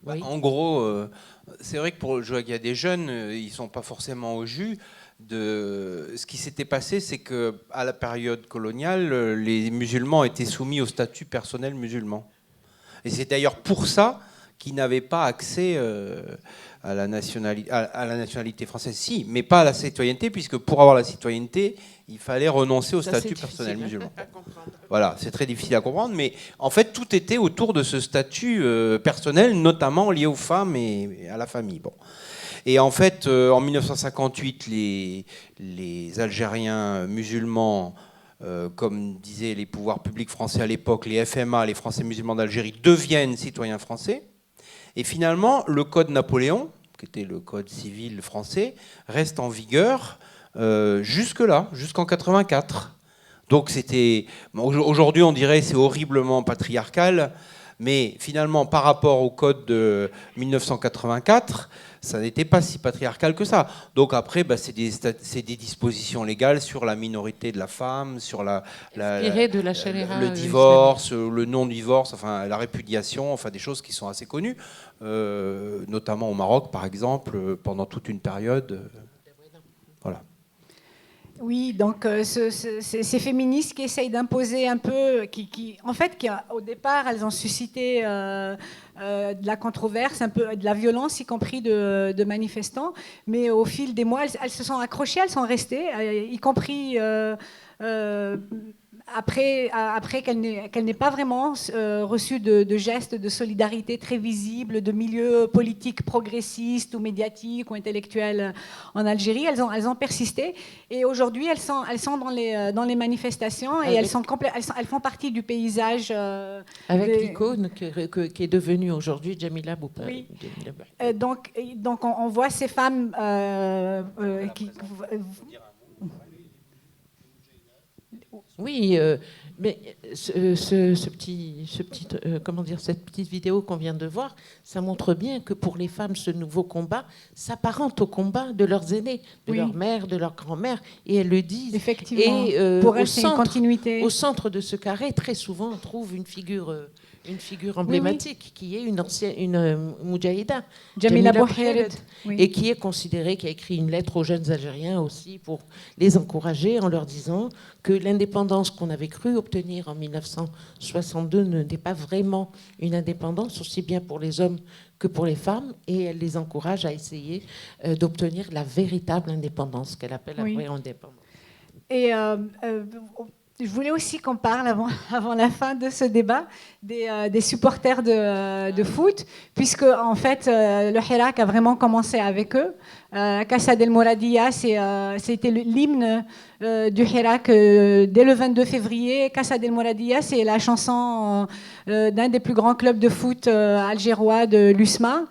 Speaker 3: Oui. En gros, c'est vrai que il y a des jeunes, ils ne sont pas forcément au jus. Ce qui s'était passé, c'est qu'à la période coloniale, les musulmans étaient soumis au statut personnel musulman. Et c'est d'ailleurs pour ça qu'ils n'avaient pas accès à la nationalité française. Si, mais pas à la citoyenneté, puisque pour avoir la citoyenneté, il fallait renoncer au statut personnel musulman. Voilà, c'est très difficile à comprendre, mais en fait, tout était autour de ce statut personnel, notamment lié aux femmes et à la famille. Bon. Et en fait, en 1958, les Algériens musulmans, comme disaient les pouvoirs publics français à l'époque, les FMA, les Français musulmans d'Algérie, deviennent citoyens français. Et finalement, le Code Napoléon, qui était le Code civil français, reste en vigueur jusque-là, jusqu'en 84. Donc aujourd'hui, on dirait que c'est horriblement patriarcal, mais finalement, par rapport au Code de 1984, ça n'était pas si patriarcal que ça. Donc après, c'est des dispositions légales sur la minorité de la femme, sur le divorce, le non-divorce, enfin la répudiation, enfin des choses qui sont assez connues, notamment au Maroc, par exemple, pendant toute une période. Voilà.
Speaker 1: Oui, donc ces féministes qui essayent d'imposer un peu, au départ, elles ont suscité de la controverse, un peu de la violence, y compris de manifestants, mais au fil des mois, elles se sont accrochées, elles sont restées, y compris après qu'elle n'ait pas vraiment reçu de gestes de solidarité très visibles de milieux politiques progressistes ou médiatiques ou intellectuels en Algérie. Elles ont persisté et aujourd'hui elles sont dans les manifestations et elles font partie du paysage.
Speaker 4: Avec l'icône qui est devenue aujourd'hui Jamila Boupa.
Speaker 1: Oui. Donc on voit ces femmes qui...
Speaker 4: Oui, mais cette petite vidéo qu'on vient de voir, ça montre bien que pour les femmes, ce nouveau combat s'apparente au combat de leurs aînés, de leur mère, de leur grand-mère, et elles le disent.
Speaker 1: Effectivement. Et pour elles, c'est une continuité.
Speaker 4: Au centre de ce carré, très souvent, on trouve une figure emblématique qui est une Moudjahida, Jamila Bouhired, et qui est considérée, qui a écrit une lettre aux jeunes Algériens aussi pour les encourager en leur disant que l'indépendance qu'on avait cru obtenir en 1962 n'était pas vraiment une indépendance aussi bien pour les hommes que pour les femmes, et elle les encourage à essayer d'obtenir la véritable indépendance qu'elle appelle la vraie indépendance.
Speaker 1: Et je voulais aussi qu'on parle avant la fin de ce débat des supporters de foot, puisque en fait le Hirak a vraiment commencé avec eux. Casa del Mouradia, c'était l'hymne du Hirak dès le 22 février. Casa del Mouradia, c'est la chanson d'un des plus grands clubs de foot algérois, de l'USMA.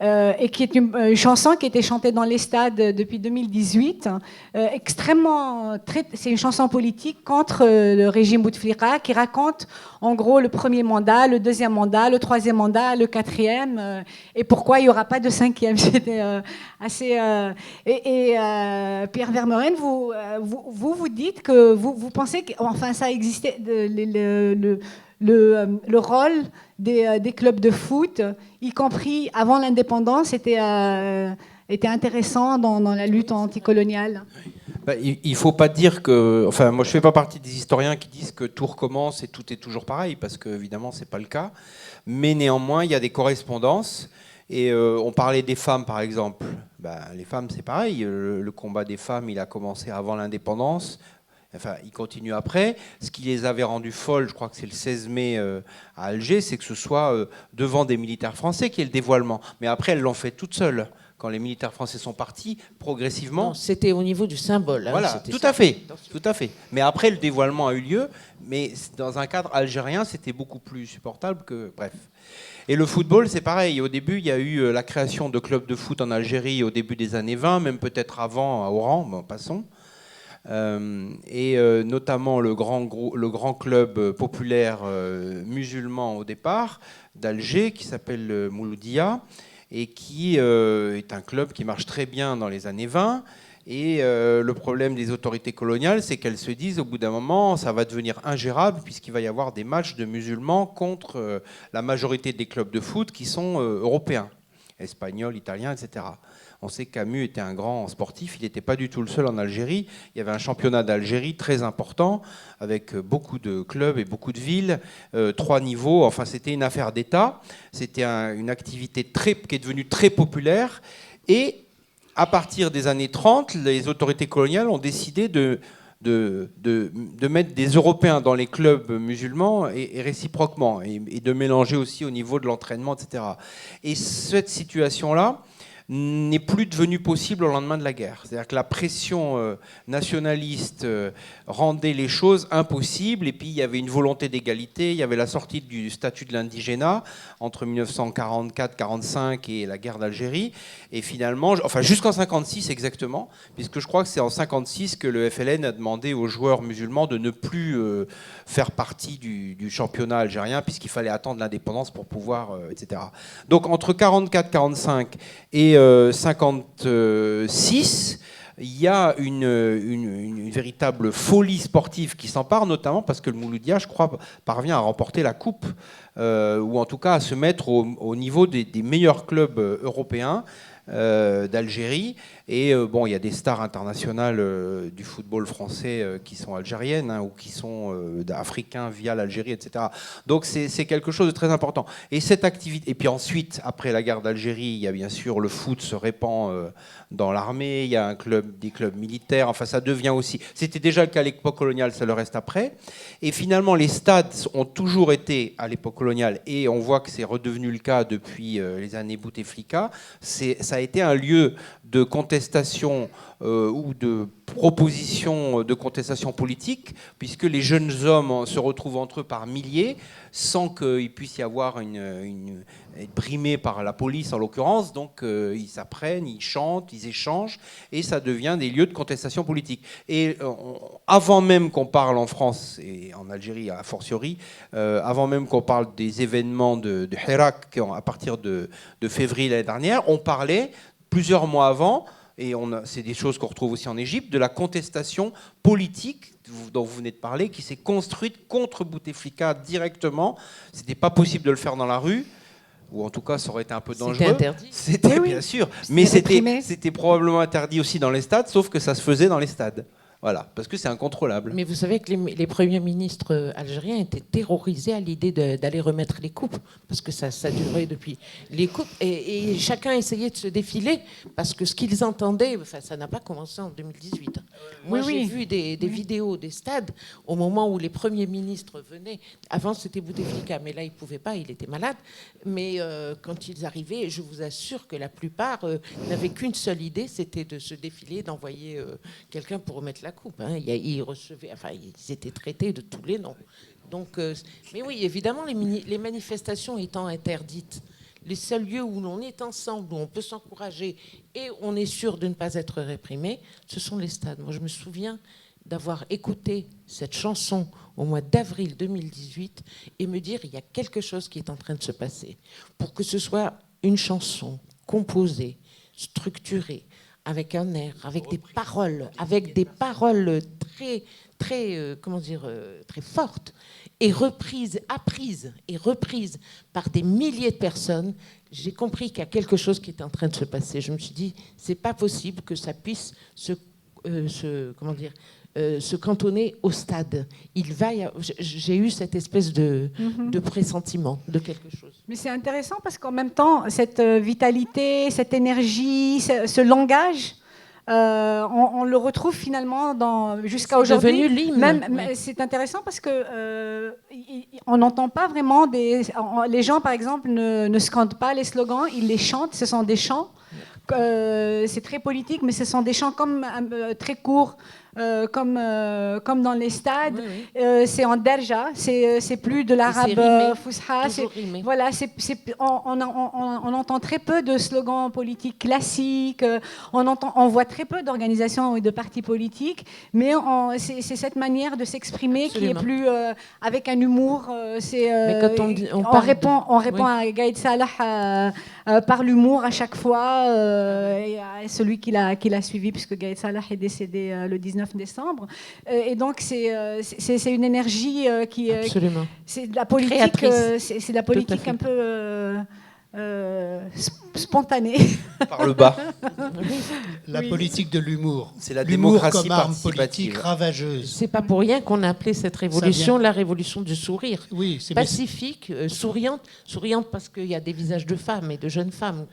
Speaker 1: Et qui est une chanson qui était chantée dans les stades depuis 2018, c'est une chanson politique contre le régime Bouteflika, qui raconte en gros le premier mandat, le deuxième mandat, le troisième mandat, le quatrième, et pourquoi il n'y aura pas de cinquième. C'était assez... Pierre Vermeuren, vous dites que vous pensez que, enfin, ça existait, le rôle des clubs de foot, y compris avant l'indépendance, était intéressant dans la lutte anticoloniale.
Speaker 3: Il ne faut pas dire que... Enfin, moi, je ne fais pas partie des historiens qui disent que tout recommence et tout est toujours pareil, parce qu'évidemment, ce n'est pas le cas. Mais néanmoins, il y a des correspondances. Et on parlait des femmes, par exemple. Les femmes, c'est pareil. Le combat des femmes, il a commencé avant l'indépendance. Enfin, il continue après. Ce qui les avait rendues folles, je crois que c'est le 16 mai à Alger, c'est que ce soit devant des militaires français qui est le dévoilement. Mais après, elles l'ont fait toutes seules. Quand les militaires français sont partis, progressivement...
Speaker 4: Non, c'était au niveau du symbole. Hein,
Speaker 3: voilà, tout à fait. Mais après, le dévoilement a eu lieu, mais dans un cadre algérien, c'était beaucoup plus supportable que... Bref. Et le football, c'est pareil. Au début, il y a eu la création de clubs de foot en Algérie au début des années 20, même peut-être avant, à Oran, bon, passons. Notamment le grand club populaire musulman au départ d'Alger, qui s'appelle Mouloudia, et qui est un club qui marche très bien dans les années 20. Et le problème des autorités coloniales, c'est qu'elles se disent au bout d'un moment, ça va devenir ingérable puisqu'il va y avoir des matchs de musulmans contre la majorité des clubs de foot qui sont européens, espagnols, italiens, etc. On sait que Camus était un grand sportif, il n'était pas du tout le seul en Algérie. Il y avait un championnat d'Algérie très important, avec beaucoup de clubs et beaucoup de villes, 3 niveaux. Enfin, c'était une affaire d'État. C'était une activité qui est devenue très populaire. Et à partir des années 30, les autorités coloniales ont décidé de mettre des Européens dans les clubs musulmans et réciproquement, et de mélanger aussi au niveau de l'entraînement, etc. Et cette situation-là n'est plus devenu possible au lendemain de la guerre. C'est-à-dire que la pression nationaliste rendait les choses impossibles, et puis il y avait une volonté d'égalité, il y avait la sortie du statut de l'indigénat entre 1944-45 et la guerre d'Algérie, et finalement, enfin jusqu'en 56 exactement, puisque je crois que c'est en 56 que le FLN a demandé aux joueurs musulmans de ne plus faire partie du championnat algérien, puisqu'il fallait attendre l'indépendance pour pouvoir, etc. Donc entre 44-45 et 56, il y a une véritable folie sportive qui s'empare, notamment parce que le Mouloudia, je crois, parvient à remporter la coupe, ou en tout cas à se mettre au niveau des meilleurs clubs européens d'Algérie. Et bon, il y a des stars internationales du football français qui sont algériennes, ou qui sont africains via l'Algérie, etc. Donc c'est quelque chose de très important. Et cette activité. Et puis ensuite, après la guerre d'Algérie, il y a bien sûr le foot se répand dans l'armée. Il y a des clubs militaires. Enfin, ça devient aussi. C'était déjà le cas à l'époque coloniale, ça le reste après. Et finalement, les stades ont toujours été à l'époque coloniale, et on voit que c'est redevenu le cas depuis les années Bouteflika. Ça a été un lieu de contestation ou de proposition de contestation politique, puisque les jeunes hommes se retrouvent entre eux par milliers, sans qu'il puisse y avoir être brimé par la police en l'occurrence. Donc ils s'apprennent, ils chantent, ils échangent, et ça devient des lieux de contestation politique. Et avant même qu'on parle en France et en Algérie a fortiori, avant même qu'on parle des événements de Hirak à partir de février l'année dernière, on parlait plusieurs mois avant, et c'est des choses qu'on retrouve aussi en Égypte, de la contestation politique dont vous venez de parler, qui s'est construite contre Bouteflika directement. C'était pas possible de le faire dans la rue, ou en tout cas ça aurait été un peu dangereux.
Speaker 4: C'était interdit.
Speaker 3: C'était bien sûr, mais c'était probablement interdit aussi dans les stades, sauf que ça se faisait dans les stades. Voilà, parce que c'est incontrôlable.
Speaker 4: Mais vous savez que les premiers ministres algériens étaient terrorisés à l'idée d'aller remettre les coupes, parce que ça durait depuis les coupes, et chacun essayait de se défiler, parce que ce qu'ils entendaient, enfin, ça n'a pas commencé en 2018. Moi, j'ai vu des vidéos des stades au moment où les premiers ministres venaient. Avant, c'était Bouteflika, mais là, il ne pouvait pas, il était malade. Mais quand ils arrivaient, je vous assure que la plupart n'avaient qu'une seule idée, c'était de se défiler, d'envoyer quelqu'un pour remettre la coupe. Hein. Ils recevaient, enfin, ils étaient traités de tous les noms. Donc, mais oui, évidemment, les manifestations étant interdites, les seuls lieux où l'on est ensemble, où on peut s'encourager et on est sûr de ne pas être réprimé, ce sont les stades. Moi, je me souviens d'avoir écouté cette chanson au mois d'avril 2018 et me dire il y a quelque chose qui est en train de se passer. Pour que ce soit une chanson composée, structurée, avec un air, avec des paroles très, très, très fortes, et reprise, apprise et reprise par des milliers de personnes, j'ai compris qu'il y a quelque chose qui est en train de se passer. Je me suis dit, c'est pas possible que ça puisse se cantonner au stade. J'ai eu cette espèce de pressentiment de quelque chose.
Speaker 1: Mais c'est intéressant parce qu'en même temps, cette vitalité, cette énergie, ce langage, on le retrouve finalement jusqu'à aujourd'hui.
Speaker 4: C'est devenu l'hymne.
Speaker 1: C'est intéressant parce que on n'entend pas vraiment les gens, par exemple, ne scandent pas les slogans, ils les chantent. Ce sont des chants. C'est très politique, mais ce sont des chants très courts, comme dans les stades. Oui. C'est en derja, c'est plus de l'arabe fusha. Voilà, on entend très peu de slogans politiques classiques. On voit très peu d'organisations et de partis politiques, mais c'est cette manière de s'exprimer qui est plus avec un humour. On répond à Gaïd Salah par l'humour à chaque fois. Et à celui qui l'a suivi, puisque Gaïd Salah est décédé le 19 décembre. Et donc, c'est une énergie qui...
Speaker 4: Absolument.
Speaker 1: C'est de la politique, c'est de la politique un peu spontanée.
Speaker 3: Par le bas.
Speaker 2: La politique de l'humour.
Speaker 3: C'est la démocratie
Speaker 2: comme arme politique ravageuse.
Speaker 4: C'est pas pour rien qu'on a appelé cette révolution la révolution du sourire.
Speaker 2: Oui, c'est
Speaker 4: pacifique, souriante parce qu'il y a des visages de femmes et de jeunes femmes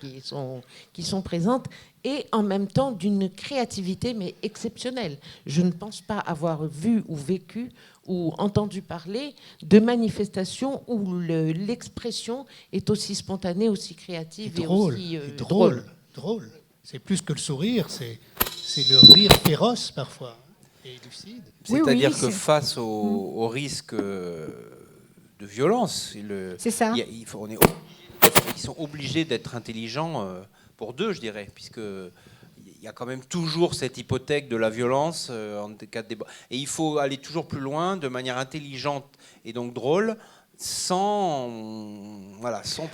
Speaker 4: qui sont présentes, et en même temps d'une créativité mais exceptionnelle. Je ne pense pas avoir vu ou vécu ou entendu parler de manifestations où l'expression est aussi spontanée, aussi créative et aussi drôle.
Speaker 2: Drôle. C'est plus que le sourire, c'est le rire féroce parfois et lucide.
Speaker 3: C'est-à-dire que face au risque de violence,
Speaker 1: c'est ça.
Speaker 3: Ils sont obligés d'être intelligents pour deux, je dirais, puisque il y a quand même toujours cette hypothèque de la violence en cas de débat. Et il faut aller toujours plus loin, de manière intelligente et donc drôle, sans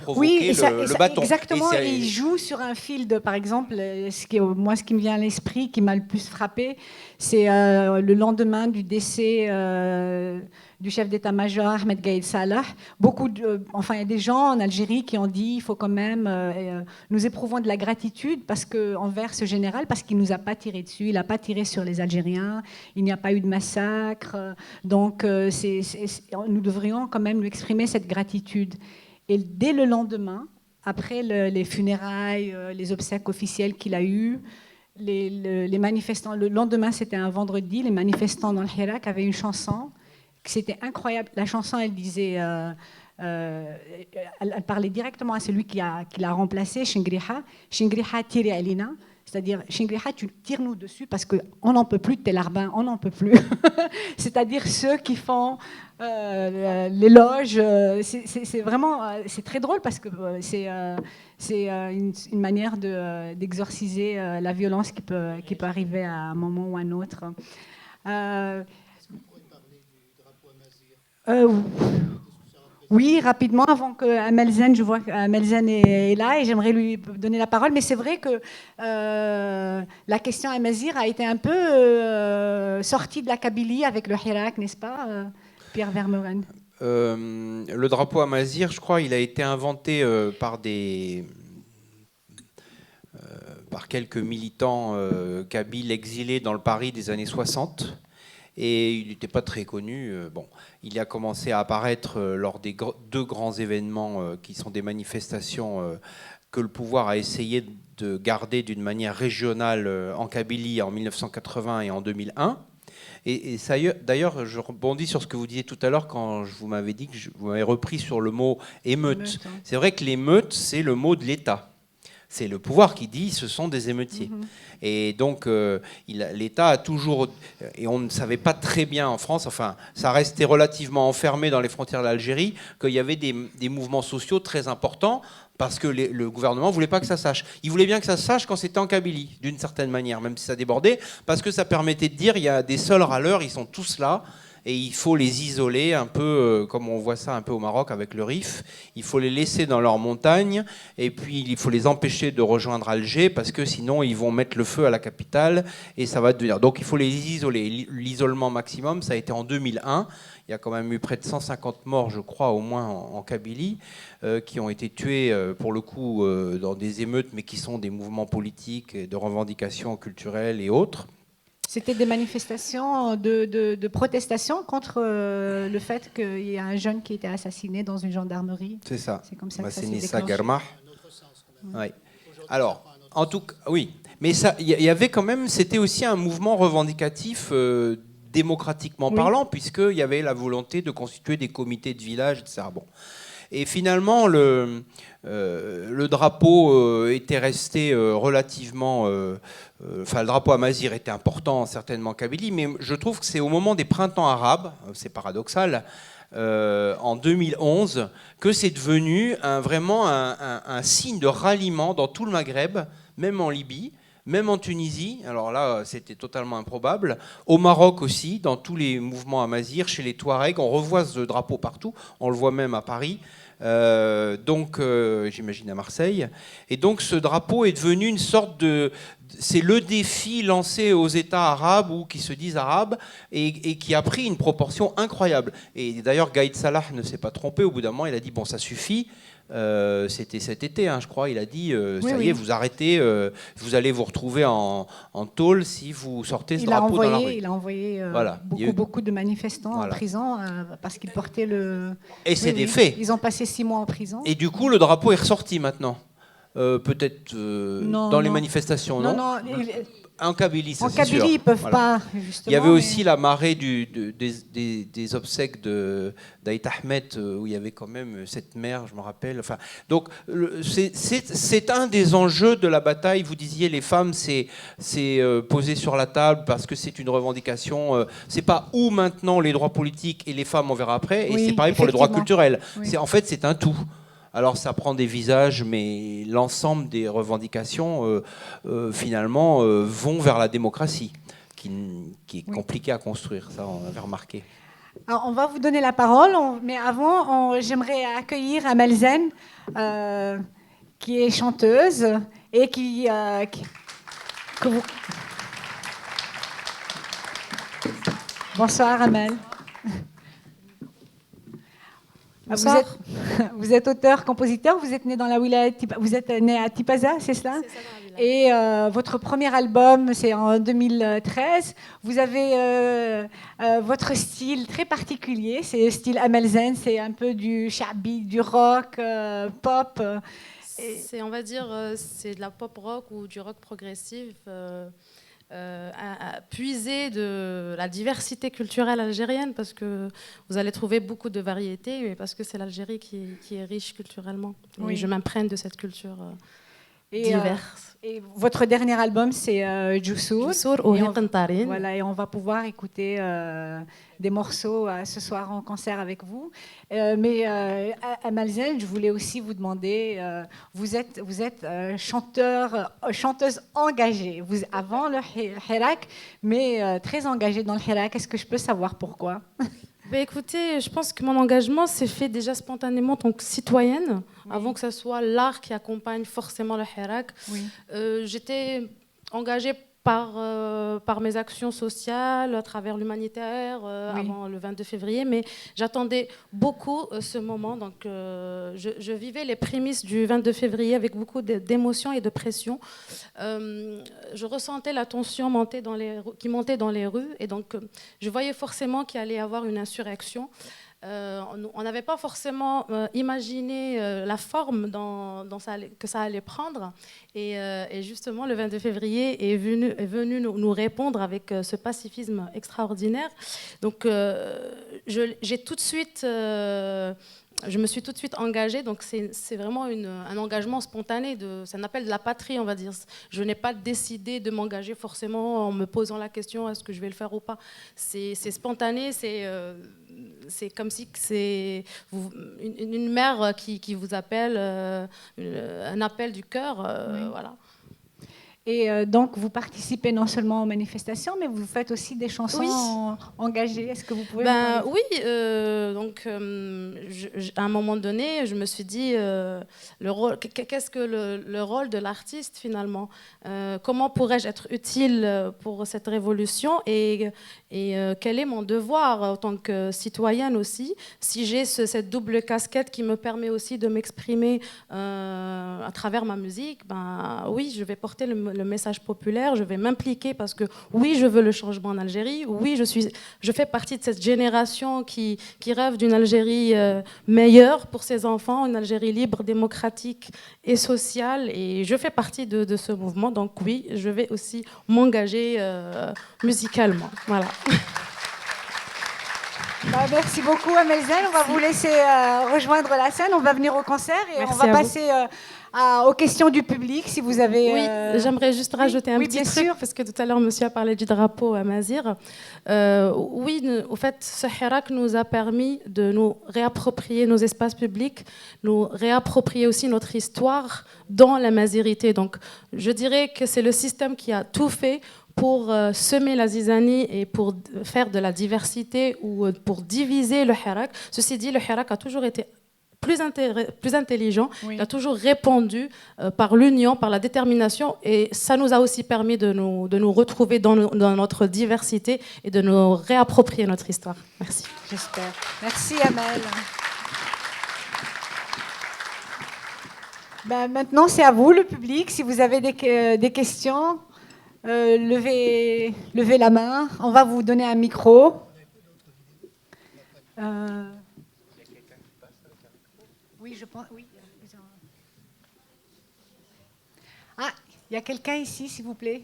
Speaker 3: provoquer le bâton.
Speaker 1: Exactement, et il joue sur un fil par exemple, ce qui me vient à l'esprit, qui m'a le plus frappé, c'est le lendemain du décès du chef d'état-major Ahmed Gaïd Salah. Il y a des gens en Algérie qui ont dit il faut quand même, nous éprouvons de la gratitude envers ce général, parce qu'il ne nous a pas tiré dessus, il n'a pas tiré sur les Algériens, il n'y a pas eu de massacre, donc nous devrions quand même lui exprimer cette gratitude. Et dès le lendemain, après les funérailles, les obsèques officielles qu'il a eues, les manifestants, le lendemain c'était un vendredi, les manifestants dans le Hirak avaient une chanson. C'était incroyable. La chanson, elle disait, elle parlait directement à celui qui l'a remplacé, Shingriha. Shingriha tire Alina, c'est-à-dire Shingriha, tu tires-nous dessus parce qu'on n'en peut plus de tes larbins, on n'en peut plus. C'est-à-dire ceux qui font l'éloge. C'est vraiment, c'est très drôle parce que c'est une manière d'exorciser la violence qui peut arriver à un moment ou à un autre. Oui, rapidement, avant que Amelzen, je vois qu'Amelzen est là et j'aimerais lui donner la parole. Mais c'est vrai que la question Amazir a été un peu sortie de la Kabylie avec le Hirak, n'est-ce pas, Pierre Vermeuren?
Speaker 3: Le drapeau Amazir, je crois, il a été inventé par quelques militants kabyles exilés dans le Paris des années 60. Et il n'était pas très connu. Il a commencé à apparaître lors des deux grands événements qui sont des manifestations que le pouvoir a essayé de garder d'une manière régionale en Kabylie en 1980 et en 2001. Et ça, d'ailleurs, je rebondis sur ce que vous disiez tout à l'heure quand vous m'avez dit que vous m'avez repris sur le mot émeute. C'est vrai que l'émeute, c'est le mot de l'État. C'est le pouvoir qui dit ce sont des émeutiers. Et donc, l'État a toujours... Et on ne savait pas très bien en France, enfin, ça restait relativement enfermé dans les frontières de l'Algérie, qu'il y avait des mouvements sociaux très importants, parce que le gouvernement ne voulait pas que ça sache. Il voulait bien que ça sache quand c'était en Kabylie, d'une certaine manière, même si ça débordait, parce que ça permettait de dire il y a des seuls râleurs, ils sont tous là, et il faut les isoler un peu, comme on voit ça un peu au Maroc avec le Rif. Il faut les laisser dans leur montagne, et puis il faut les empêcher de rejoindre Alger, parce que sinon ils vont mettre le feu à la capitale, et ça va devenir... Donc il faut les isoler. L'isolement maximum, ça a été en 2001. Il y a quand même eu près de 150 morts, je crois, au moins en Kabylie, qui ont été tués, pour le coup, dans des émeutes, mais qui sont des mouvements politiques, et de revendications culturelles et autres.
Speaker 1: C'était des manifestations de protestation contre le fait qu'il y ait un jeune qui était assassiné dans une gendarmerie.
Speaker 3: C'est ça.
Speaker 1: C'est comme ça que ça
Speaker 3: C'est
Speaker 1: s'est
Speaker 3: Nissa
Speaker 1: déclenché.
Speaker 3: Germah. Oui. Alors, en tout cas, oui. Mais il y avait quand même, c'était aussi un mouvement revendicatif démocratiquement parlant, puisqu'il y avait la volonté de constituer des comités de village, etc. Bon. Et finalement, le drapeau était resté relativement... Enfin, le drapeau amazigh était important, certainement, en Kabylie, mais je trouve que c'est au moment des printemps arabes, c'est paradoxal, en 2011, que c'est devenu vraiment un signe de ralliement dans tout le Maghreb, même en Libye, même en Tunisie, alors là c'était totalement improbable, au Maroc aussi, dans tous les mouvements amazirs, chez les Touaregs, on revoit ce drapeau partout, on le voit même à Paris, j'imagine à Marseille, et donc ce drapeau est devenu une sorte de... C'est le défi lancé aux États arabes ou qui se disent arabes et qui a pris une proportion incroyable. Et d'ailleurs Gaïd Salah ne s'est pas trompé, au bout d'un moment il a dit bon ça suffit. C'était cet été, hein, je crois. Il a dit ça y est, vous arrêtez, vous allez vous retrouver en tôle si vous sortez ce drapeau dans la rue.
Speaker 1: Il a envoyé
Speaker 3: voilà.
Speaker 1: beaucoup de manifestants en prison parce qu'ils portaient le.
Speaker 3: Et c'est des faits.
Speaker 1: Ils ont passé 6 mois en prison.
Speaker 3: Et du coup, le drapeau est ressorti maintenant. Peut-être dans les manifestations, non?
Speaker 1: Non.
Speaker 3: En Kabylie, ça
Speaker 1: en
Speaker 3: c'est
Speaker 1: Kabylie,
Speaker 3: sûr.
Speaker 1: Ils ne peuvent pas, justement.
Speaker 3: Il y avait aussi la marée des obsèques d'Aït Ahmed, où il y avait quand même cette mère, je me rappelle. Enfin, donc, c'est un des enjeux de la bataille. Vous disiez, les femmes, c'est posé sur la table parce que c'est une revendication. C'est pas où maintenant les droits politiques et les femmes, on verra après. Et c'est pareil pour les droits culturels.
Speaker 1: Oui.
Speaker 3: En fait, c'est un tout. Alors ça prend des visages, mais l'ensemble des revendications, finalement, vont vers la démocratie, qui est compliquée à construire, ça on avait remarqué.
Speaker 1: Alors, on va vous donner la parole, mais avant, j'aimerais accueillir Amel Zen, qui est chanteuse et que vous... Bonsoir Amel.
Speaker 5: Bonsoir.
Speaker 1: Vous êtes auteur-compositeur, vous êtes né dans la wilaya, vous êtes né à Tipaza, c'est cela?
Speaker 5: C'est ça, dans la wilaya.
Speaker 1: Et votre premier album, c'est en 2013. Vous avez votre style très particulier, c'est le style Amel Zen, c'est un peu du shabi, du rock, pop.
Speaker 5: On va dire, c'est de la pop rock ou du rock progressif. À puiser de la diversité culturelle algérienne, parce que vous allez trouver beaucoup de variétés, mais parce que c'est l'Algérie qui est riche culturellement.
Speaker 1: Oui.
Speaker 5: Et je m'imprègne de cette culture diverse.
Speaker 1: Et votre dernier album, c'est Djoussour.
Speaker 5: Djoussour ou Hiqntarine.
Speaker 1: Voilà, et on va pouvoir écouter des morceaux ce soir en concert avec vous. Mais Amel Zen, je voulais aussi vous demander, vous êtes chanteuse engagée, avant le Hirak, mais très engagée dans le Hirak. Est-ce que je peux savoir pourquoi?
Speaker 5: Écoutez, je pense que mon engagement s'est fait déjà spontanément en tant que citoyenne, avant que ce soit l'art qui accompagne forcément le Hirak.
Speaker 1: Oui.
Speaker 5: J'étais engagée par mes actions sociales, à travers l'humanitaire, avant le 22 février, mais j'attendais beaucoup ce moment. Donc, je vivais les prémices du 22 février avec beaucoup d'émotions et de pression. Je ressentais la tension qui montait dans les rues, et donc je voyais forcément qu'il allait y avoir une insurrection. On n'avait pas forcément imaginé la forme que ça allait prendre. Et justement, le 22 février est venu nous répondre avec ce pacifisme extraordinaire. Donc, je me suis tout de suite engagée, donc c'est vraiment un engagement spontané, c'est un appel de la patrie, on va dire. Je n'ai pas décidé de m'engager forcément en me posant la question est-ce que je vais le faire ou pas. C'est spontané, c'est comme si c'est une mère qui vous appelle, un appel du cœur, voilà.
Speaker 1: Et donc, vous participez non seulement aux manifestations, mais vous faites aussi des chansons engagées. Est-ce que vous pouvez
Speaker 5: Oui, à un moment donné, je me suis dit, qu'est-ce que le rôle de l'artiste finalement? Comment pourrais-je être utile pour cette révolution et quel est mon devoir en tant que citoyenne aussi, si j'ai cette double casquette qui me permet aussi de m'exprimer à travers ma musique, oui, je vais porter le message populaire, je vais m'impliquer parce que oui, je veux le changement en Algérie, oui, je fais partie de cette génération qui rêve d'une Algérie meilleure pour ses enfants, une Algérie libre, démocratique et sociale, et je fais partie de ce mouvement, donc oui, je vais aussi m'engager musicalement. Voilà.
Speaker 1: Merci beaucoup, Amelzen. On va vous laisser rejoindre la scène. On va venir au concert et
Speaker 5: Merci
Speaker 1: on va passer aux questions du public, si vous avez...
Speaker 5: Oui, j'aimerais juste rajouter un petit truc, parce que tout à l'heure, monsieur a parlé du drapeau à Mazir. Au fait, ce hirak nous a permis de nous réapproprier nos espaces publics, nous réapproprier aussi notre histoire dans la mazirité. Donc, je dirais que c'est le système qui a tout fait pour semer la zizanie et pour faire de la diversité ou pour diviser le hirak. Ceci dit, le hirak a toujours été plus intelligent, il a toujours répondu par l'union, par la détermination, et ça nous a aussi permis de nous retrouver dans notre diversité et de nous réapproprier notre histoire. Merci.
Speaker 1: J'espère. Merci, Amel. Maintenant, c'est à vous, le public. Si vous avez des questions, levez la main. On va vous donner un micro. Oui, je pense. Oui. Ah, il y a quelqu'un ici, s'il vous plaît.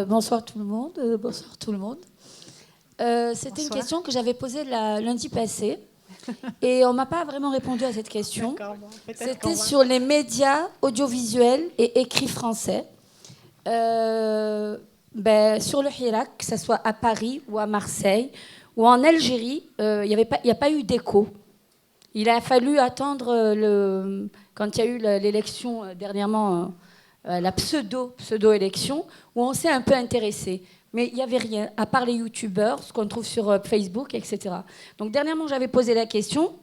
Speaker 6: Bonsoir tout le monde. Bonsoir tout le monde. C'était une question que j'avais posée lundi passé et on m'a pas vraiment répondu à cette question. C'était sur les médias audiovisuels et écrits français. Sur le Hirak, que ce soit à Paris ou à Marseille ou en Algérie, il n'y a pas eu d'écho. Il a fallu attendre quand il y a eu l'élection dernièrement, la pseudo-élection, où on s'est un peu intéressé. Mais il n'y avait rien, à part les youtubeurs, ce qu'on trouve sur Facebook, etc. Donc dernièrement, j'avais posé la question,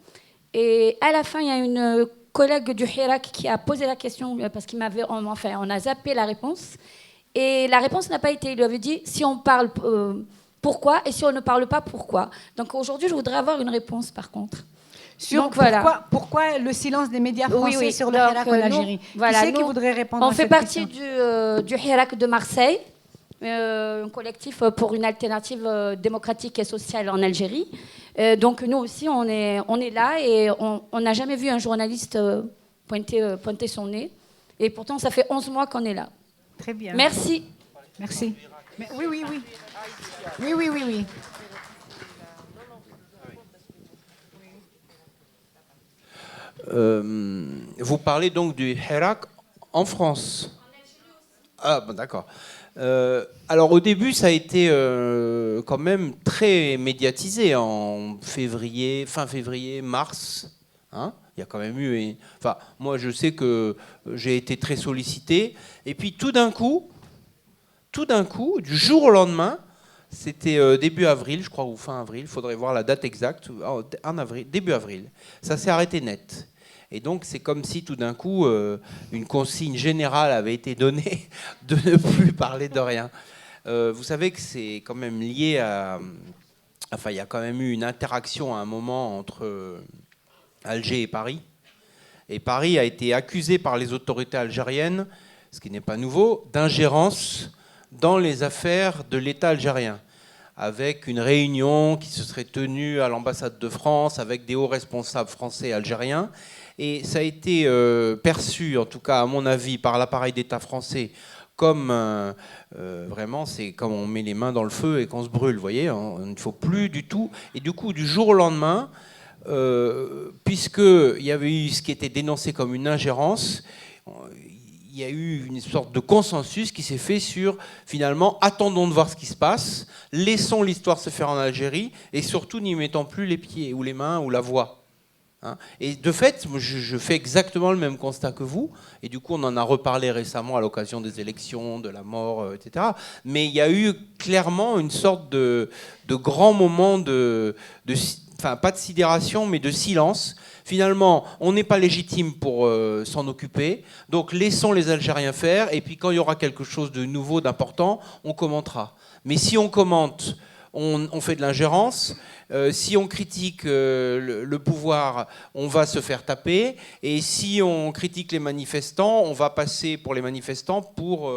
Speaker 6: et à la fin, il y a une collègue du Hirak qui a posé la question, parce on a zappé la réponse. Et la réponse n'a pas été. Il lui avait dit si on parle, pourquoi, et si on ne parle pas, pourquoi. Donc aujourd'hui, je voudrais avoir une réponse, par contre.
Speaker 1: Sur pourquoi le silence des médias français sur le Hirak en Algérie. Qui c'est qui voudrait répondre à cette question ?
Speaker 6: On fait partie du Hirak de Marseille, un collectif pour une alternative démocratique et sociale en Algérie. Donc nous aussi, on est là et on n'a jamais vu un journaliste pointer son nez. Et pourtant, ça fait 11 mois qu'on est là.
Speaker 1: Très bien.
Speaker 6: Merci.
Speaker 1: Merci. Oui.
Speaker 3: Vous parlez donc du Hirak en France. Ah, bon, d'accord. Alors au début, ça a été quand même très médiatisé en fin février, mars. Hein, il y a quand même eu... Enfin, moi, je sais que j'ai été très sollicité. Et puis, tout d'un coup, du jour au lendemain, c'était début avril, je crois, ou fin avril, il faudrait voir la date exacte, en avril, début avril. Ça s'est arrêté net. Et donc, c'est comme si, tout d'un coup, une consigne générale avait été donnée de ne plus parler de rien. Vous savez que c'est quand même lié à... Enfin, il y a quand même eu une interaction à un moment entre... Alger et Paris. Et Paris a été accusé par les autorités algériennes, ce qui n'est pas nouveau, d'ingérence dans les affaires de l'État algérien, avec une réunion qui se serait tenue à l'ambassade de France avec des hauts responsables français et algériens. Et ça a été perçu, en tout cas à mon avis, par l'appareil d'État français comme vraiment, c'est comme on met les mains dans le feu et qu'on se brûle, vous voyez, il ne faut plus du tout. Et du coup, du jour au lendemain, puisqu'il y avait eu ce qui était dénoncé comme une ingérence, il y a eu une sorte de consensus qui s'est fait sur, finalement, attendons de voir ce qui se passe, laissons l'histoire se faire en Algérie, et surtout n'y mettons plus les pieds, ou les mains, ou la voix. Hein. Et de fait, je fais exactement le même constat que vous, et du coup on en a reparlé récemment à l'occasion des élections, de la mort, etc. Mais il y a eu clairement une sorte de grand moment enfin pas de sidération, mais de silence. Finalement, on n'est pas légitime pour s'en occuper, donc laissons les Algériens faire, et puis quand il y aura quelque chose de nouveau, d'important, on commentera. Mais si on commente, on fait de l'ingérence. Si on critique le pouvoir, on va se faire taper. Et si on critique les manifestants, on va passer pour les manifestants pour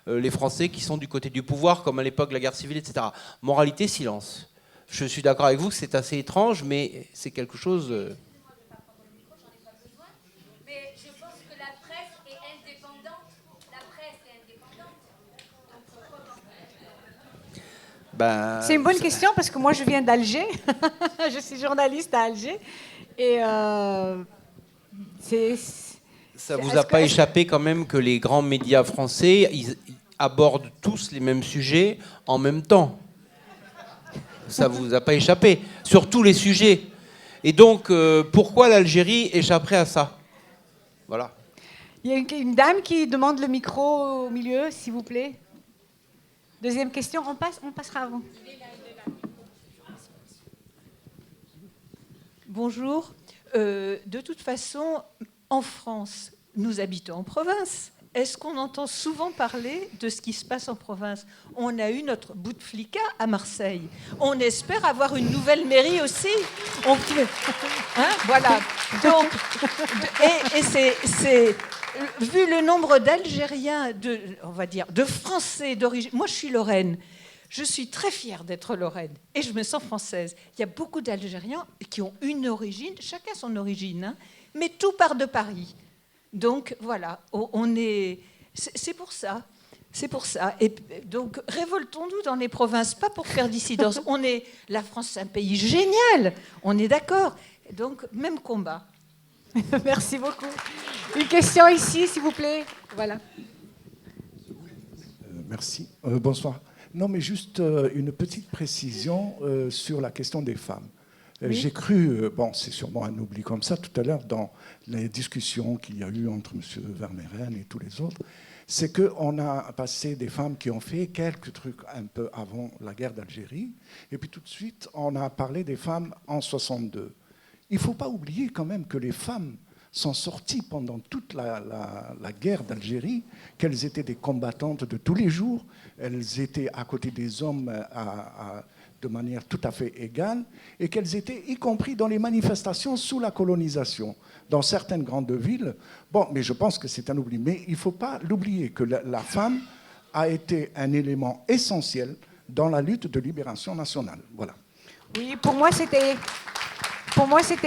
Speaker 3: les Français qui sont du côté du pouvoir, comme à l'époque de la guerre civile, etc. Moralité, silence. Je suis d'accord avec vous que c'est assez étrange, mais c'est quelque chose...
Speaker 6: Mais je pense que la presse est indépendante. La presse est indépendante.
Speaker 1: C'est une bonne question parce que moi je viens d'Alger. Je suis journaliste à Alger. Et
Speaker 3: ça vous a pas échappé quand même que les grands médias français, ils abordent tous les mêmes sujets en même temps? Ça vous a pas échappé sur tous les sujets. Et donc, pourquoi l'Algérie échapperait à ça? Voilà.
Speaker 1: Il y a une dame qui demande le micro au milieu, s'il vous plaît. Deuxième question, on passera avant.
Speaker 7: Bonjour. De toute façon, en France, nous habitons en province. Est-ce qu'on entend souvent parler de ce qui se passe en province? On a eu notre Bouteflika à Marseille. On espère avoir une nouvelle mairie aussi. Voilà. Donc, et c'est vu le nombre d'Algériens, on va dire, de Français d'origine. Moi, je suis lorraine. Je suis très fière d'être lorraine et je me sens française. Il y a beaucoup d'Algériens qui ont une origine, chacun son origine, hein, mais tout part de Paris. Donc voilà, c'est pour ça. C'est pour ça. Et donc révoltons-nous dans les provinces, pas pour faire dissidence. La France, c'est un pays génial. On est d'accord. Donc même combat.
Speaker 1: Merci beaucoup. Une question ici, s'il vous plaît. Voilà.
Speaker 8: Merci. Bonsoir. Non, mais juste une petite précision sur la question des femmes. Oui. J'ai cru, bon, c'est sûrement un oubli comme ça, tout à l'heure, dans les discussions qu'il y a eu entre M. Vermeuren et tous les autres, c'est qu'on a passé des femmes qui ont fait quelques trucs un peu avant la guerre d'Algérie, et puis tout de suite, on a parlé des femmes en 62. Il ne faut pas oublier quand même que les femmes sont sorties pendant toute la guerre d'Algérie, qu'elles étaient des combattantes de tous les jours, elles étaient à côté des hommes de manière tout à fait égale, et qu'elles étaient y compris dans les manifestations sous la colonisation, dans certaines grandes villes. Bon, mais je pense que c'est un oubli. Mais il ne faut pas l'oublier que la femme a été un élément essentiel dans la lutte de libération nationale. Voilà.
Speaker 1: Oui, pour moi c'était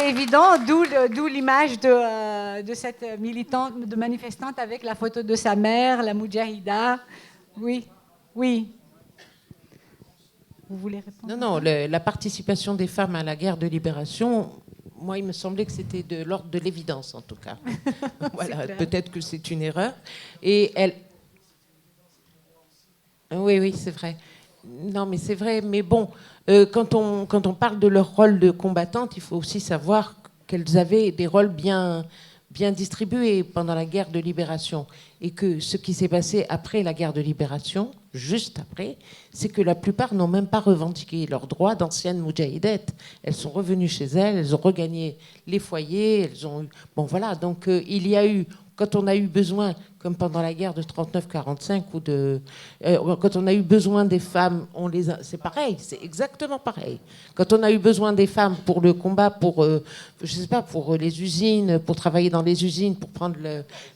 Speaker 1: évident, d'où l'image de cette militante, de manifestante avec la photo de sa mère, la Moudjahida. Oui, oui. Vous voulez répondre?
Speaker 4: Non, la participation des femmes à la guerre de libération, moi, il me semblait que c'était de l'ordre de l'évidence, en tout cas. Voilà, peut-être que c'est une erreur. Et elle... Oui, c'est vrai. Non, mais c'est vrai. Mais bon, quand on parle de leur rôle de combattante, il faut aussi savoir qu'elles avaient des rôles bien distribués pendant la guerre de libération. Et que ce qui s'est passé après la guerre de libération, juste après, c'est que la plupart n'ont même pas revendiqué leurs droits d'anciennes moudjahidettes. Elles sont revenues chez elles, elles ont regagné les foyers, elles ont eu... Bon, voilà, donc il y a eu... Quand on a eu besoin, comme pendant la guerre de 39-45, quand on a eu besoin des femmes, c'est pareil, c'est exactement pareil. Quand on a eu besoin des femmes pour le combat, pour les usines, pour travailler dans les usines, pour prendre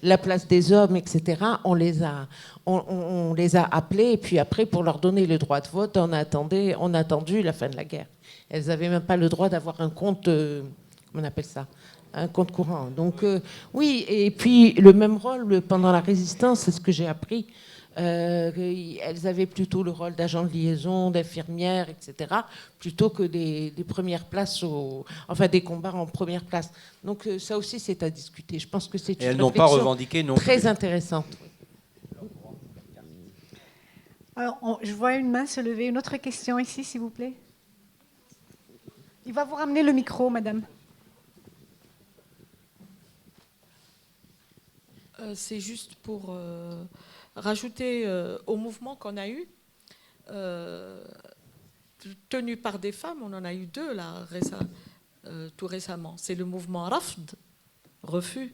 Speaker 4: la place des hommes, etc., on les a appelées, et puis après, pour leur donner le droit de vote, on a attendu la fin de la guerre. Elles n'avaient même pas le droit d'avoir un compte, comment on appelle ça ? Un compte courant. Donc oui, et puis le même rôle pendant la résistance, c'est ce que j'ai appris. Elles avaient plutôt le rôle d'agents de liaison, d'infirmières, etc., plutôt que des premières places, des combats en première place. Donc ça aussi, c'est à discuter. Je pense que c'est une réflexion
Speaker 3: pas revendiqué non
Speaker 4: très
Speaker 3: plus.
Speaker 4: Intéressante.
Speaker 1: Alors, je vois une main se lever. Une autre question ici, s'il vous plaît. Il va vous ramener le micro, madame.
Speaker 4: C'est juste pour rajouter au mouvement qu'on a eu, tenu par des femmes, on en a eu deux là, tout récemment. C'est le mouvement Rafd, refus,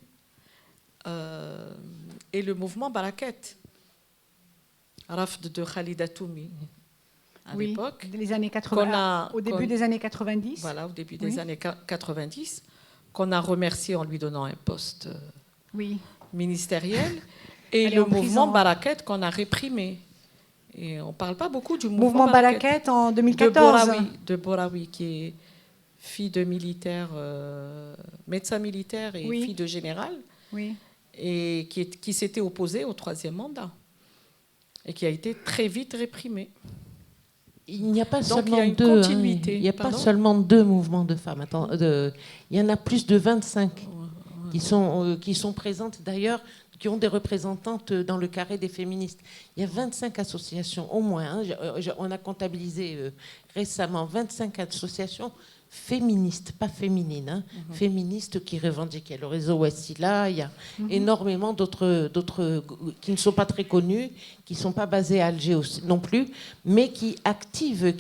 Speaker 4: et le mouvement Barakat, Rafd de Khalida Toumi, à l'époque.
Speaker 1: Les années 80, au début des années 90.
Speaker 4: Voilà, au début des années 90, qu'on a remercié en lui donnant un poste ministériel, et le mouvement Barakat qu'on a réprimé. Et on ne parle pas beaucoup du mouvement
Speaker 1: Barakat en 2014.
Speaker 4: De Boraoui, qui est fille de militaire, médecin militaire et fille de général, et qui s'était opposée au troisième mandat, et qui a été très vite réprimé. Il n'y a pas
Speaker 9: seulement
Speaker 4: une
Speaker 9: deux,
Speaker 4: continuité.
Speaker 9: Il n'y a pas seulement deux mouvements de femmes. Il y en a plus de 25 qui sont présentes d'ailleurs, qui ont des représentantes dans le carré des féministes. Il y a 25 associations, au moins. On a comptabilisé récemment 25 associations féministes, pas féminines, féministes qui revendiquent. Il y a le réseau Wassila, il y a énormément d'autres qui ne sont pas très connus, qui ne sont pas basés à Alger aussi, non plus, mais qui activent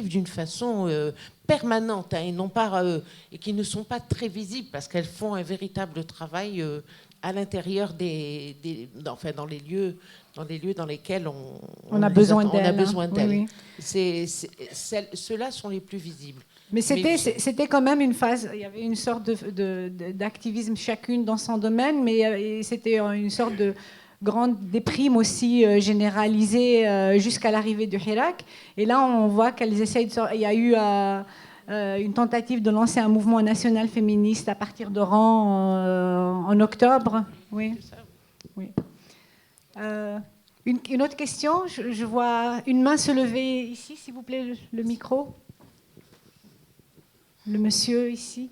Speaker 9: d'une façon permanente, et non pas et qui ne sont pas très visibles parce qu'elles font un véritable travail à l'intérieur dans les lieux dans lesquels
Speaker 1: on a besoin
Speaker 9: d'elles. Ceux-là sont les plus visibles.
Speaker 1: Mais c'était quand même une phase, il y avait une sorte d'activisme chacune dans son domaine, mais c'était une sorte de grande déprime aussi généralisée jusqu'à l'arrivée du Hirak. Et là, on voit qu'elles essayent il y a eu une tentative de lancer un mouvement national féministe à partir d'Oran en octobre. Oui. Une autre question, je vois une main se lever ici, s'il vous plaît, le micro. Le monsieur ici.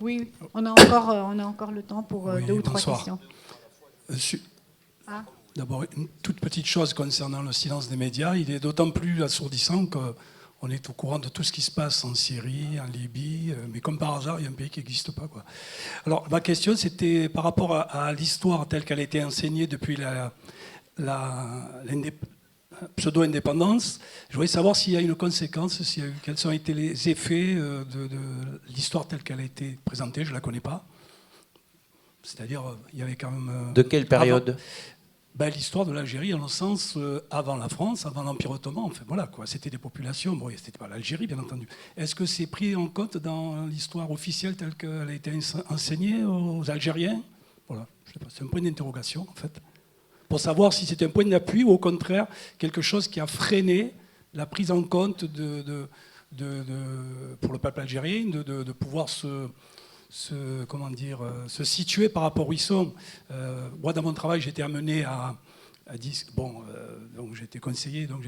Speaker 1: Oui, on a encore le temps pour deux ou trois questions.
Speaker 10: D'abord, une toute petite chose concernant le silence des médias. Il est d'autant plus assourdissant qu'on est au courant de tout ce qui se passe en Syrie, en Libye, mais comme par hasard, il y a un pays qui n'existe pas, quoi. Alors, ma question, c'était par rapport à l'histoire telle qu'elle a été enseignée depuis pseudo-indépendance. Je voulais savoir s'il y a une conséquence, quels ont été les effets de l'histoire telle qu'elle a été présentée. Je ne la connais pas. C'est-à-dire, il y avait quand même...
Speaker 3: De quelle période ?
Speaker 10: L'histoire de l'Algérie, en le sens avant la France, avant l'Empire ottoman. Enfin, voilà, quoi. C'était des populations. Bon, c'était pas l'Algérie, bien entendu. Est-ce que c'est pris en compte dans l'histoire officielle telle qu'elle a été enseignée aux Algériens ? Voilà, je sais pas. C'est un point d'interrogation, en fait, pour savoir si c'est un point d'appui ou au contraire quelque chose qui a freiné la prise en compte pour le peuple algérien de pouvoir se situer par rapport où ils sont. Moi, dans mon travail, j'étais amené à dire... donc j'étais conseiller, donc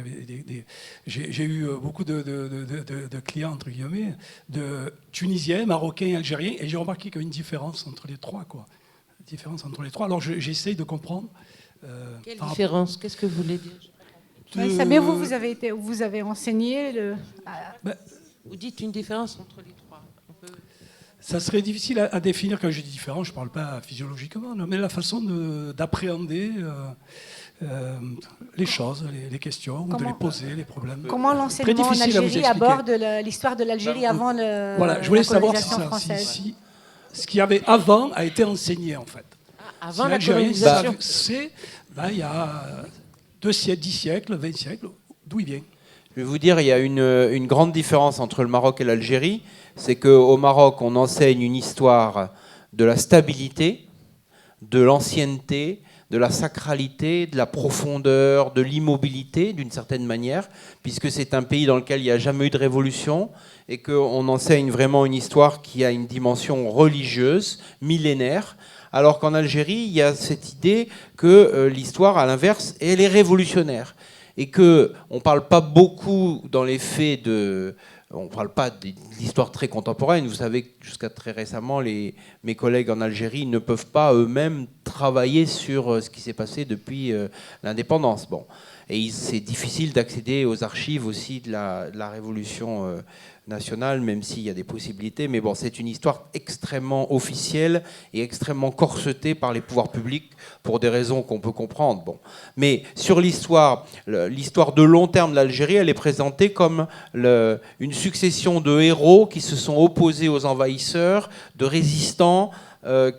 Speaker 10: j'ai eu beaucoup de clients, entre guillemets, de Tunisiens, Marocains, Algériens, et j'ai remarqué qu'il y a une différence entre les trois, quoi. Alors j'essaye de comprendre.
Speaker 9: Quelle différence ? Qu'est-ce que vous voulez dire ?
Speaker 1: Samir, vous avez enseigné
Speaker 9: vous dites une différence entre les trois.
Speaker 10: Ça serait difficile à définir. Quand je dis différent, je ne parle pas physiologiquement, mais la façon d'appréhender les choses, les questions, de les poser, les problèmes.
Speaker 1: Comment l'enseignement en Algérie aborde l'histoire de l'Algérie avant
Speaker 10: voilà, je voulais savoir
Speaker 1: si
Speaker 10: ce qu'il y avait avant a été enseigné, en fait.
Speaker 9: Avant la colonisation.
Speaker 10: Il y a 2 siècles, 10 siècles, 20 siècles, d'où il vient.
Speaker 3: Je vais vous dire, il y a une grande différence entre le Maroc et l'Algérie. C'est qu'au Maroc, on enseigne une histoire de la stabilité, de l'ancienneté, de la sacralité, de la profondeur, de l'immobilité, d'une certaine manière, puisque c'est un pays dans lequel il n'y a jamais eu de révolution et qu'on enseigne vraiment une histoire qui a une dimension religieuse, millénaire, alors qu'en Algérie, il y a cette idée que l'histoire, à l'inverse, elle est révolutionnaire. Et qu'on ne parle pas beaucoup dans les faits on ne parle pas de l'histoire très contemporaine. Vous savez que jusqu'à très récemment, mes collègues en Algérie ne peuvent pas eux-mêmes travailler sur ce qui s'est passé depuis l'indépendance. Bon. et c'est difficile d'accéder aux archives aussi de la Révolution nationale, même s'il y a des possibilités. Mais bon, c'est une histoire extrêmement officielle et extrêmement corsetée par les pouvoirs publics pour des raisons qu'on peut comprendre. Bon. Mais sur l'histoire de long terme de l'Algérie, elle est présentée comme une succession de héros qui se sont opposés aux envahisseurs, de résistants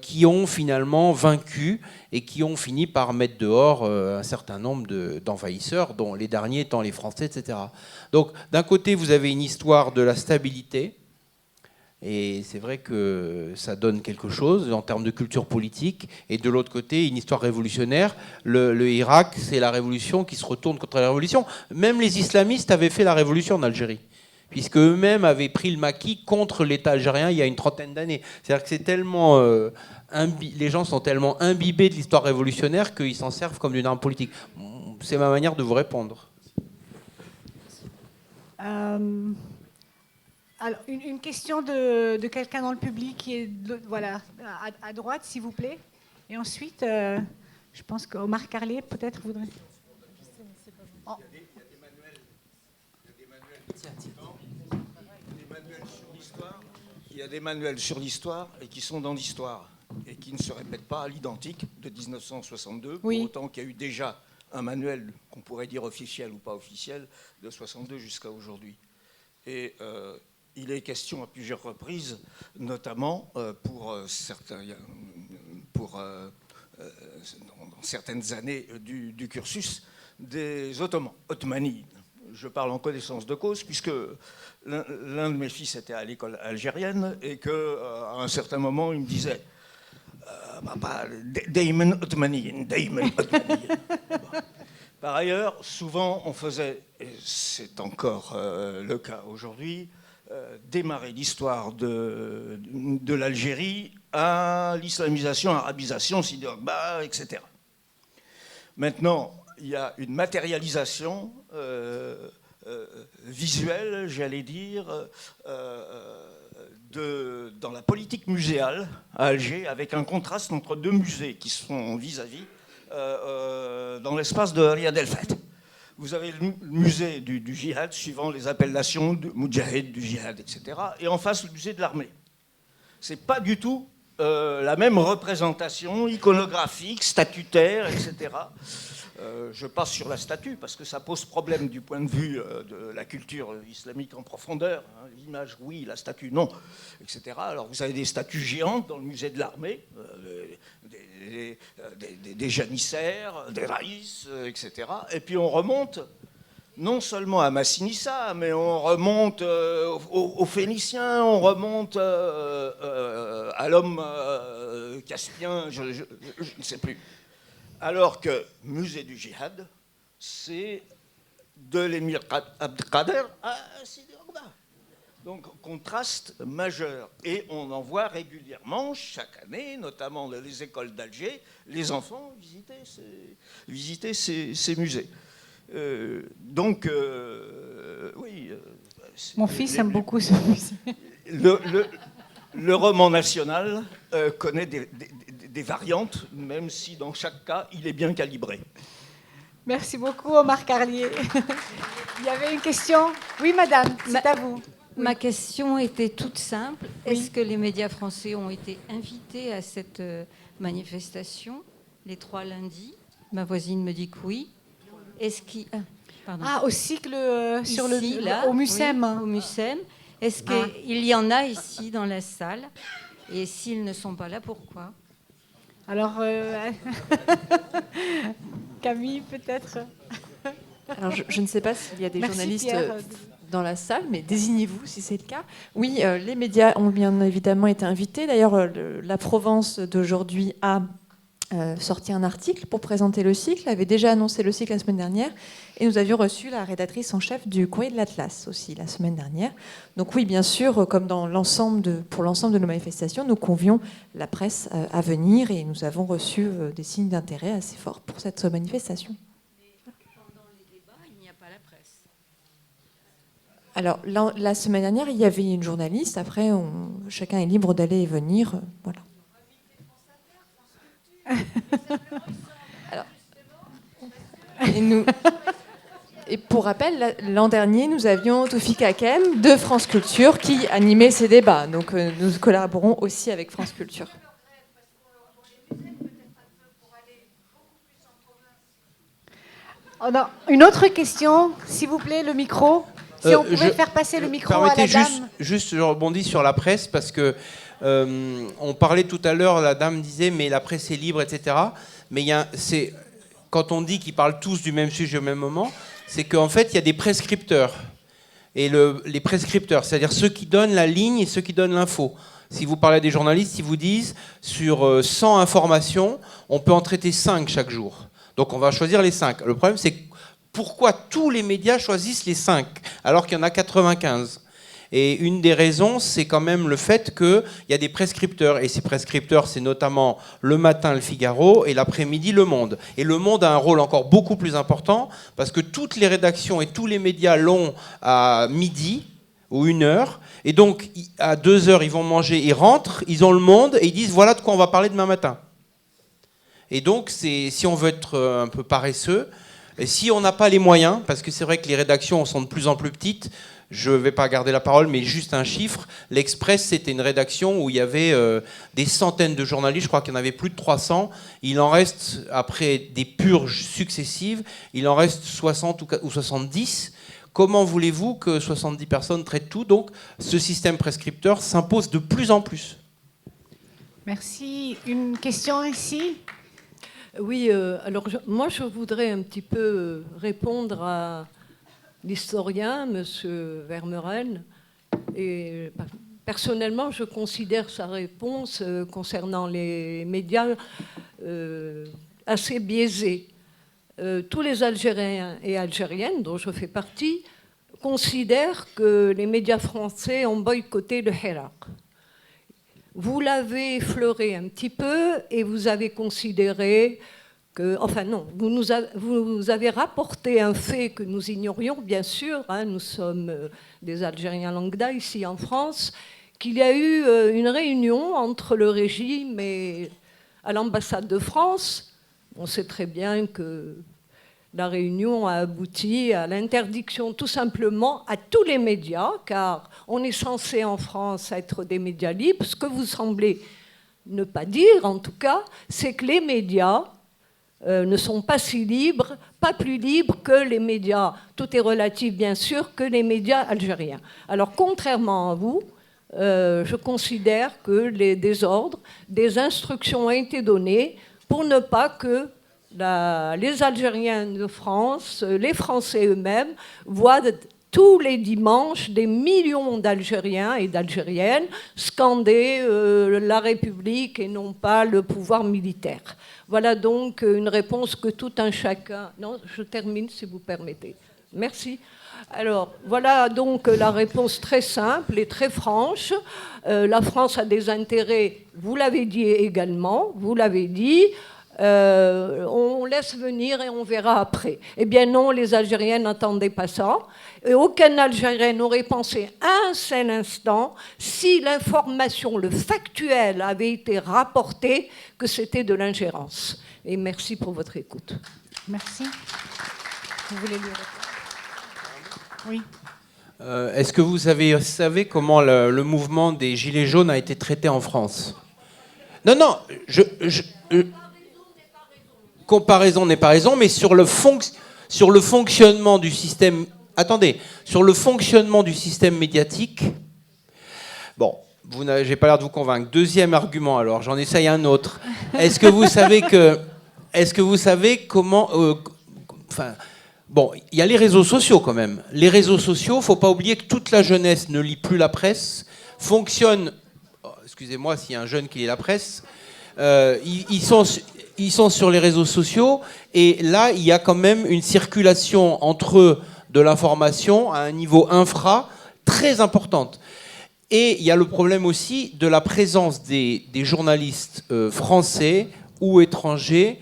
Speaker 3: qui ont finalement vaincu et qui ont fini par mettre dehors un certain nombre d'envahisseurs, dont les derniers étant les Français, etc. Donc d'un côté, vous avez une histoire de la stabilité, et c'est vrai que ça donne quelque chose en termes de culture politique, et de l'autre côté, une histoire révolutionnaire. Le Irak, c'est la révolution qui se retourne contre la révolution. Même les islamistes avaient fait la révolution en Algérie, puisque eux-mêmes avaient pris le maquis contre l'État algérien il y a une trentaine d'années. C'est-à-dire que c'est tellement les gens sont tellement imbibés de l'histoire révolutionnaire qu'ils s'en servent comme d'une arme politique. C'est ma manière de vous répondre.
Speaker 1: Alors, une question de quelqu'un dans le public qui est voilà, à droite, s'il vous plaît. Et ensuite, je pense qu'Omar Carlier, peut-être, voudrait... Oh.
Speaker 11: Il y a des manuels sur l'histoire et qui sont dans l'histoire et qui ne se répètent pas à l'identique de 1962, pour autant qu'il y a eu déjà un manuel qu'on pourrait dire officiel ou pas officiel de 62 jusqu'à aujourd'hui. Et il est question à plusieurs reprises, notamment dans certaines années du cursus des Ottomanides. Je parle en connaissance de cause, puisque l'un de mes fils était à l'école algérienne et qu'à un certain moment, il me disait Papa, Dayman Ottomaniyin, Dayman Ottomaniyin. Par ailleurs, souvent, on faisait, et c'est encore le cas aujourd'hui, démarrer l'histoire de l'Algérie à l'islamisation, arabisation, Sidi Ogbah, etc. Maintenant, il y a une matérialisation visuelle, j'allais dire, dans la politique muséale à Alger, avec un contraste entre deux musées qui sont vis-à-vis dans l'espace de Riyad El Fat. Vous avez le musée du djihad, suivant les appellations de Moudjahid, du djihad, etc. Et en face, le musée de l'armée. Ce n'est pas du tout la même représentation iconographique, statutaire, etc. Je passe sur la statue parce que ça pose problème du point de vue de la culture islamique en profondeur. Hein. L'image, oui, la statue, non, etc. Alors vous avez des statues géantes dans le musée de l'armée, des janissaires, des raïs, etc. Et puis on remonte non seulement à Massinissa, mais on remonte aux Phéniciens, on remonte à l'homme caspien, je ne sais plus. Alors que musée du djihad, c'est de l'émir Abdelkader à Sidi Ogbah. Donc contraste majeur. Et on en voit régulièrement, chaque année, notamment dans les écoles d'Alger, les enfants visiter ces musées. Oui.
Speaker 1: Mon fils aime beaucoup ce musée.
Speaker 11: Le roman national connaît des variantes, même si dans chaque cas, il est bien calibré.
Speaker 1: Merci beaucoup, Omar Carlier. Il y avait une question. Oui, madame, c'est à vous.
Speaker 6: Ma question était toute simple. Oui. Est-ce que les médias français ont été invités à cette manifestation, les 3 lundis? Ma voisine me dit que oui. Est-ce qu'il...
Speaker 1: au cycle sur au Mucem.
Speaker 6: Oui, au Mucem. Est-ce qu'il y en a ici dans la salle? Et s'ils ne sont pas là, pourquoi?
Speaker 1: Alors, Camille, peut-être.
Speaker 12: Alors, je ne sais pas s'il y a des journalistes dans la salle, mais désignez-vous si c'est le cas. Oui, les médias ont bien évidemment été invités. D'ailleurs, la Provence d'aujourd'hui a sorti un article pour présenter le cycle, avait déjà annoncé le cycle la semaine dernière, et nous avions reçu la rédactrice en chef du Courrier de l'Atlas aussi la semaine dernière. Donc oui, bien sûr, comme pour l'ensemble de nos manifestations, nous convions la presse à venir, et nous avons reçu des signes d'intérêt assez forts pour cette manifestation.
Speaker 6: Mais pendant les débats, il n'y a pas la presse.
Speaker 12: Alors, la semaine dernière, il y avait une journaliste. Après, chacun est libre d'aller et venir. Voilà. Alors, et nous, Et pour rappel, l'an dernier, nous avions Toufik Hakem de France Culture qui animait ces débats. Donc nous collaborons aussi avec France Culture.
Speaker 1: Oh non, une autre question, s'il vous plaît, le micro. Si on pouvait faire passer le micro à la dame.
Speaker 3: Juste, je rebondis sur la presse parce que on parlait tout à l'heure, la dame disait mais la presse est libre, etc. Mais quand on dit qu'ils parlent tous du même sujet au même moment, c'est qu'en fait il y a des prescripteurs. Et les prescripteurs, c'est-à-dire ceux qui donnent la ligne et ceux qui donnent l'info. Si vous parlez à des journalistes, ils vous disent sur 100 informations, on peut en traiter 5 chaque jour. Donc on va choisir les 5. Le problème, c'est pourquoi tous les médias choisissent les 5 alors qu'il y en a 95. Et une des raisons, c'est quand même le fait qu'il y a des prescripteurs. Et ces prescripteurs, c'est notamment le matin Le Figaro et l'après-midi Le Monde. Et Le Monde a un rôle encore beaucoup plus important parce que toutes les rédactions et tous les médias l'ont à midi ou 1h. Et donc, à 2h, ils vont manger, ils rentrent, ils ont Le Monde et ils disent voilà de quoi on va parler demain matin. Et donc, si on veut être un peu paresseux, et si on n'a pas les moyens, parce que c'est vrai que les rédactions sont de plus en plus petites, je ne vais pas garder la parole, mais juste un chiffre. L'Express, c'était une rédaction où il y avait des centaines de journalistes, je crois qu'il y en avait plus de 300. Il en reste, après des purges successives, il en reste 60 ou 70. Comment voulez-vous que 70 personnes traitent tout? Donc, ce système prescripteur s'impose de plus en plus.
Speaker 1: Merci. Une question ici?
Speaker 13: Oui, alors moi je voudrais un petit peu répondre à l'historien, M. Vermeuren. Et personnellement, je considère sa réponse concernant les médias assez biaisée. Tous les Algériens et Algériennes, dont je fais partie, considèrent que les médias français ont boycotté le Hirak. Vous l'avez effleuré un petit peu et vous avez considéré que... Enfin non, vous avez rapporté un fait que nous ignorions, bien sûr, hein, nous sommes des Algériens lambda ici en France, qu'il y a eu une réunion entre le régime et à l'ambassade de France. On sait très bien que la réunion a abouti à l'interdiction tout simplement à tous les médias, car on est censé en France être des médias libres. Ce que vous semblez ne pas dire, en tout cas, c'est que les médias ne sont pas si libres, pas plus libres que les médias, tout est relatif bien sûr, que les médias algériens. Alors contrairement à vous, je considère que des ordres, des instructions ont été données pour ne pas que les Algériens de France, les Français eux-mêmes, voient tous les dimanches des millions d'Algériens et d'Algériennes scander la République et non pas le pouvoir militaire. Voilà donc une réponse que tout un chacun... Non, je termine si vous permettez. Merci. Alors, voilà donc la réponse très simple et très franche. La France a des intérêts, vous l'avez dit également, vous l'avez dit... on laisse venir et on verra après. Eh bien non, les Algériens n'attendaient pas ça. Et aucun Algérien n'aurait pensé un seul instant, si l'information, le factuel avait été rapporté, que c'était de l'ingérence. Et merci pour votre écoute.
Speaker 1: Merci. Vous voulez lui répondre? Oui.
Speaker 3: Est-ce que vous savez comment le mouvement des Gilets jaunes a été traité en France? Non, non, comparaison n'est pas raison, mais sur le fonctionnement du système... Attendez, sur le fonctionnement du système médiatique... Bon, j'ai pas l'air de vous convaincre. Deuxième argument, alors, j'en essaye un autre. Est-ce que vous savez comment... bon, il y a les réseaux sociaux quand même. Les réseaux sociaux, il ne faut pas oublier que toute la jeunesse ne lit plus la presse, fonctionne... Oh, excusez-moi s'il y a un jeune qui lit la presse. Ils sont sur les réseaux sociaux et là, il y a quand même une circulation entre eux de l'information à un niveau infra très importante. Et il y a le problème aussi de la présence des journalistes français ou étrangers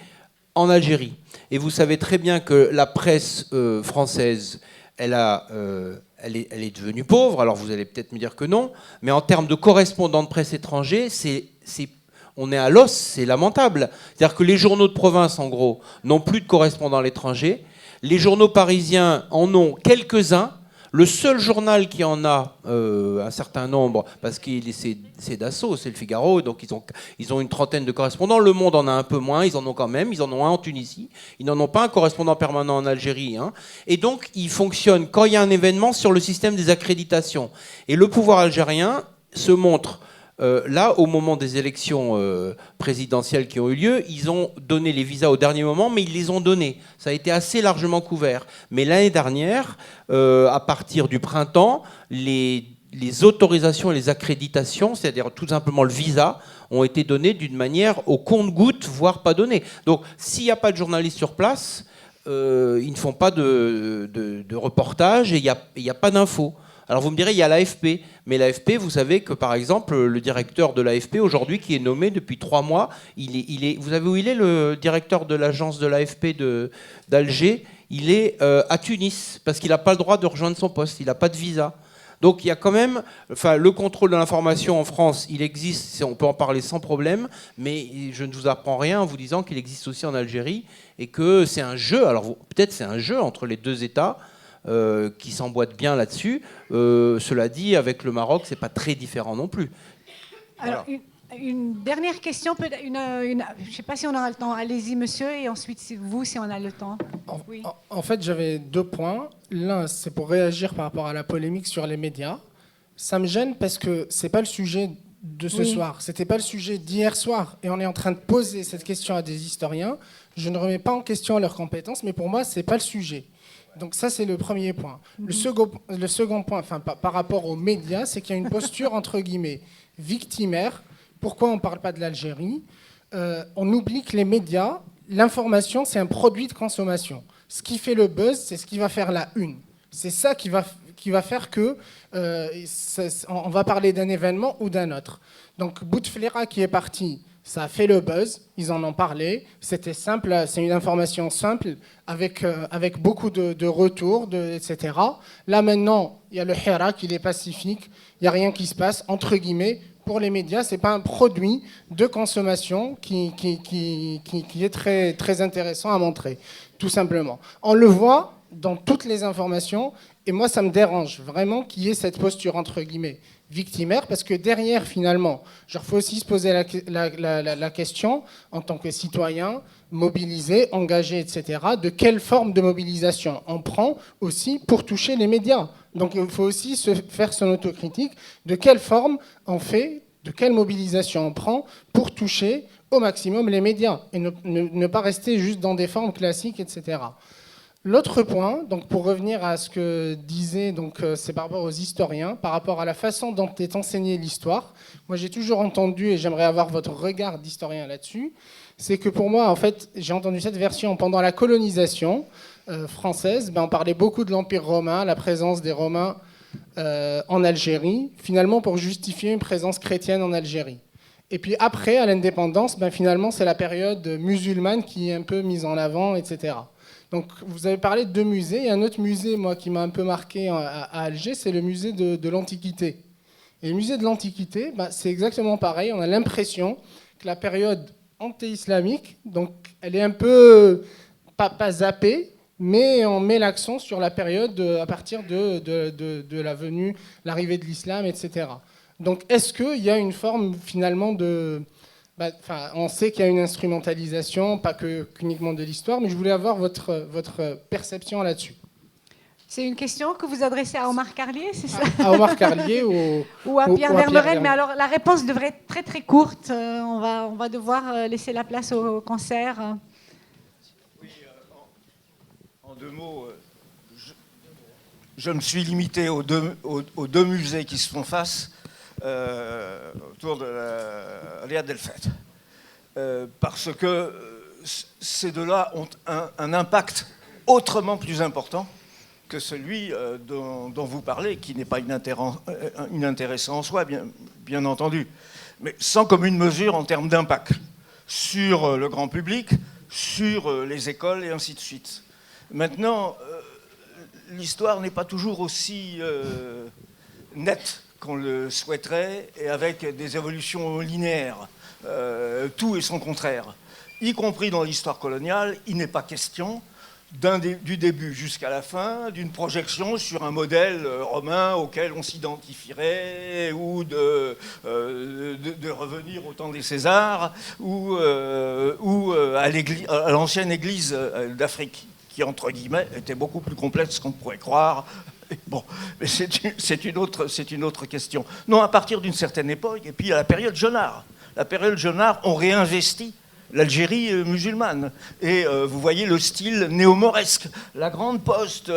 Speaker 3: en Algérie. Et vous savez très bien que la presse française, elle est devenue pauvre. Alors vous allez peut-être me dire que non, mais en termes de correspondants de presse étrangers, on est à l'os, c'est lamentable. C'est-à-dire que les journaux de province, en gros, n'ont plus de correspondants à l'étranger. Les journaux parisiens en ont quelques-uns. Le seul journal qui en a un certain nombre, parce que c'est Dassault, c'est le Figaro, donc ils ont une trentaine de correspondants. Le Monde en a un peu moins, ils en ont quand même. Ils en ont un en Tunisie. Ils n'en ont pas un correspondant permanent en Algérie. Hein. Et donc, ils fonctionnent quand il y a un événement sur le système des accréditations. Et le pouvoir algérien se montre... là, au moment des élections présidentielles qui ont eu lieu, ils ont donné les visas au dernier moment, mais ils les ont donnés. Ça a été assez largement couvert. Mais l'année dernière, à partir du printemps, les autorisations et les accréditations, c'est-à-dire tout simplement le visa, ont été données d'une manière au compte-gouttes, voire pas données. Donc, s'il n'y a pas de journalistes sur place, ils ne font pas de reportage et il n'y a pas d'infos. Alors vous me direz, il y a l'AFP, mais l'AFP, vous savez que par exemple, le directeur de l'AFP aujourd'hui, qui est nommé depuis 3 mois, vous savez où il est, le directeur de l'agence de l'AFP d'Alger? Il est à Tunis, parce qu'il n'a pas le droit de rejoindre son poste, il n'a pas de visa. Donc il y a quand même, le contrôle de l'information en France, il existe, on peut en parler sans problème, mais je ne vous apprends rien en vous disant qu'il existe aussi en Algérie, et que c'est un jeu, alors peut-être c'est un jeu entre les deux États, qui s'emboîtent bien là-dessus. Cela dit, avec le Maroc, c'est pas très différent non plus.
Speaker 1: Alors,
Speaker 3: Voilà.
Speaker 1: une dernière question, je ne sais pas si on aura le temps. Allez-y, monsieur, et ensuite vous, si on a le temps. Oui.
Speaker 14: En fait, j'avais 2 points. L'un, c'est pour réagir par rapport à la polémique sur les médias. Ça me gêne parce que c'est pas le sujet de ce soir. C'était pas le sujet d'hier soir. Et on est en train de poser cette question à des historiens. Je ne remets pas en question leurs compétences, mais pour moi, c'est pas le sujet. Donc ça, c'est le premier point. Le second point, par rapport aux médias, c'est qu'il y a une posture, entre guillemets, victimaire. Pourquoi on ne parle pas de l'Algérie? On oublie que les médias, l'information, c'est un produit de consommation. Ce qui fait le buzz, c'est ce qui va faire la une. C'est ça qui va faire que on va parler d'un événement ou d'un autre. Donc Bouteflika qui est parti, ça a fait le buzz, ils en ont parlé, c'était simple, c'est une information simple, avec beaucoup de retours, etc. Là maintenant, il y a le Hirak, il est pacifique, il n'y a rien qui se passe, entre guillemets. Pour les médias, ce n'est pas un produit de consommation qui est très, très intéressant à montrer, tout simplement. On le voit dans toutes les informations, et moi ça me dérange vraiment qu'il y ait cette posture, entre guillemets, victimaire, parce que derrière, finalement, il faut aussi se poser la question, en tant que citoyen, mobilisé, engagé, etc., de quelle forme de mobilisation on prend aussi pour toucher les médias. Donc il faut aussi faire son autocritique, de quelle forme on fait, de quelle mobilisation on prend pour toucher au maximum les médias, et ne pas rester juste dans des formes classiques, etc. L'autre point, donc pour revenir à ce que disait, c'est par rapport aux historiens, par rapport à la façon dont est enseignée l'histoire. Moi, j'ai toujours entendu, et j'aimerais avoir votre regard d'historien là-dessus, c'est que pour moi, en fait, j'ai entendu cette version pendant la colonisation française. On parlait beaucoup de l'Empire romain, la présence des Romains en Algérie, finalement pour justifier une présence chrétienne en Algérie. Et puis après, à l'indépendance, finalement, c'est la période musulmane qui est un peu mise en avant, etc. Donc, vous avez parlé de 2 musées. Il y a un autre musée, moi, qui m'a un peu marqué à Alger, c'est le musée de l'Antiquité. Et le musée de l'Antiquité, c'est exactement pareil. On a l'impression que la période anté-islamique, donc, elle est un peu, pas zappée, mais on met l'accent sur la période à partir de la venue, l'arrivée de l'islam, etc. Donc, est-ce qu'il y a une forme, finalement, de... on sait qu'il y a une instrumentalisation, pas qu'uniquement de l'histoire, mais je voulais avoir votre perception là-dessus.
Speaker 1: C'est une question que vous adressez à Omar Carlier, c'est ça?
Speaker 14: À Omar Carlier
Speaker 1: ou à Pierre Vermeuren. Mais alors, la réponse devrait être très très courte. On va devoir laisser la place au concert.
Speaker 11: Oui, en 2 mots, je me suis limité aux deux musées qui se font face. Autour de la Riad El Fat. Parce que ces 2-là ont un impact autrement plus important que celui dont vous parlez, qui n'est pas inintéressant en soi, bien entendu, mais sans commune mesure en termes d'impact sur le grand public, sur les écoles et ainsi de suite. Maintenant, l'histoire n'est pas toujours aussi nette qu'on le souhaiterait, et avec des évolutions linéaires. Tout et son contraire. Y compris dans l'histoire coloniale, il n'est pas question du début jusqu'à la fin, d'une projection sur un modèle romain auquel on s'identifierait, ou de revenir au temps des Césars, ou à l'ancienne église d'Afrique, qui, entre guillemets, était beaucoup plus complexe qu'on pourrait croire. Bon, mais c'est une autre question. Non, à partir d'une certaine époque, et puis à la période Jonard. La période Jonard, on réinvestit l'Algérie musulmane. Et vous voyez le style néo-mauresque, la grande poste,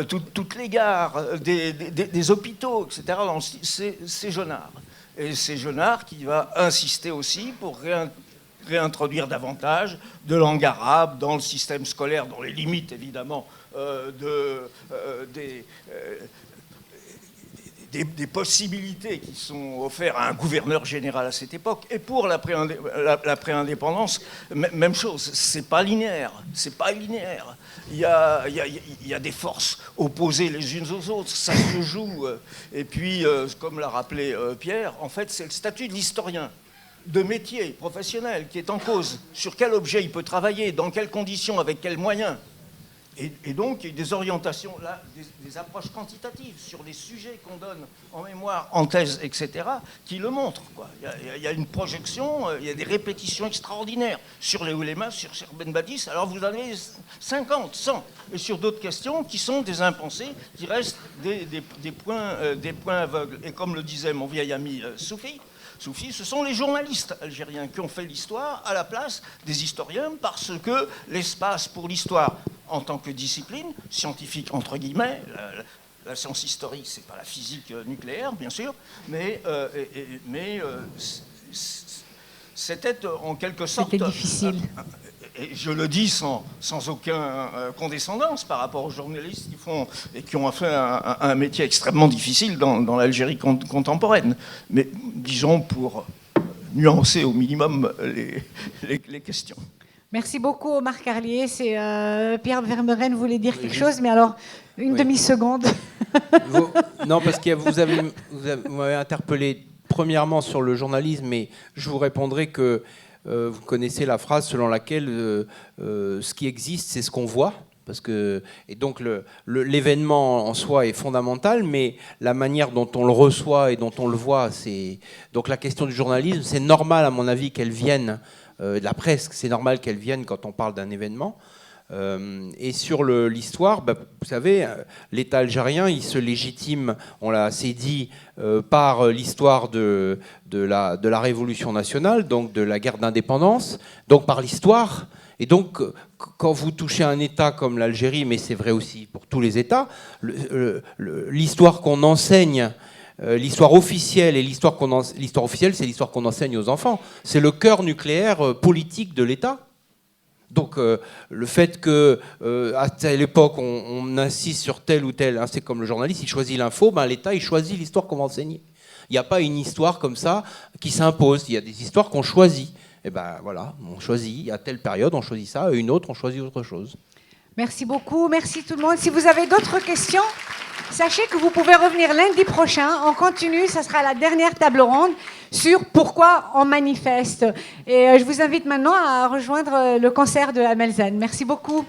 Speaker 11: toutes les gares, des hôpitaux, etc. C'est Jonard. Et c'est Jonard qui va insister aussi pour réintroduire davantage de langue arabe dans le système scolaire, dans les limites évidemment des possibilités qui sont offertes à un gouverneur général à cette époque. Et pour la pré-indépendance, même chose, c'est pas linéaire. Il y a des forces opposées les unes aux autres, ça se joue. Et puis, comme l'a rappelé Pierre, en fait, c'est le statut de l'historien de métier professionnel qui est en cause. Sur quel objet il peut travailler, dans quelles conditions, avec quels moyens. Et donc, il y a des orientations, là, des approches quantitatives sur les sujets qu'on donne en mémoire, en thèse, etc., qui le montrent, quoi. Il y a une projection, il y a des répétitions extraordinaires sur les oulémas, sur Ben Badis. Alors, vous en avez 50, 100. Et sur d'autres questions qui sont des impensés, qui restent des points aveugles. Et comme le disait mon vieil ami Soufi, ce sont les journalistes algériens qui ont fait l'histoire à la place des historiens, parce que l'espace pour l'histoire en tant que discipline scientifique, entre guillemets, la science historique, c'est pas la physique nucléaire, bien sûr, mais c'était en quelque sorte...
Speaker 1: C'était difficile.
Speaker 11: Et je le dis sans aucune condescendance par rapport aux journalistes qui ont fait un métier extrêmement difficile dans l'Algérie contemporaine. Mais disons pour nuancer au minimum les questions.
Speaker 1: Merci beaucoup, Omar Carlier. C'est Pierre Vermeuren voulait dire quelque chose, mais alors une demi-seconde.
Speaker 3: Non, parce que vous m'avez interpellé premièrement sur le journalisme, mais je vous répondrai que vous connaissez la phrase selon laquelle ce qui existe, c'est ce qu'on voit. Et donc l'événement en soi est fondamental, mais la manière dont on le reçoit et dont on le voit, c'est... Donc la question du journalisme, c'est normal à mon avis qu'elle vienne, de la presse, c'est normal qu'elle vienne quand on parle d'un événement. Et sur l'histoire, vous savez, l'État algérien, il se légitime, on l'a assez dit, par l'histoire de la Révolution nationale, donc de la guerre d'indépendance, donc par l'histoire. Et donc, quand vous touchez un État comme l'Algérie, mais c'est vrai aussi pour tous les États, l'histoire qu'on enseigne, l'histoire officielle, et l'histoire officielle, c'est l'histoire qu'on enseigne aux enfants. C'est le cœur nucléaire politique de l'État. Donc le fait qu'à telle époque on insiste sur tel ou tel, c'est comme le journaliste, il choisit l'info, l'État il choisit l'histoire qu'on va enseigner. Il n'y a pas une histoire comme ça qui s'impose, il y a des histoires qu'on choisit. Et voilà, on choisit, à telle période on choisit ça, une autre on choisit autre chose.
Speaker 1: Merci beaucoup, merci tout le monde. Si vous avez d'autres questions, sachez que vous pouvez revenir lundi prochain. On continue, ça sera la dernière table ronde sur pourquoi on manifeste. Et je vous invite maintenant à rejoindre le concert de Amelzane. Merci beaucoup.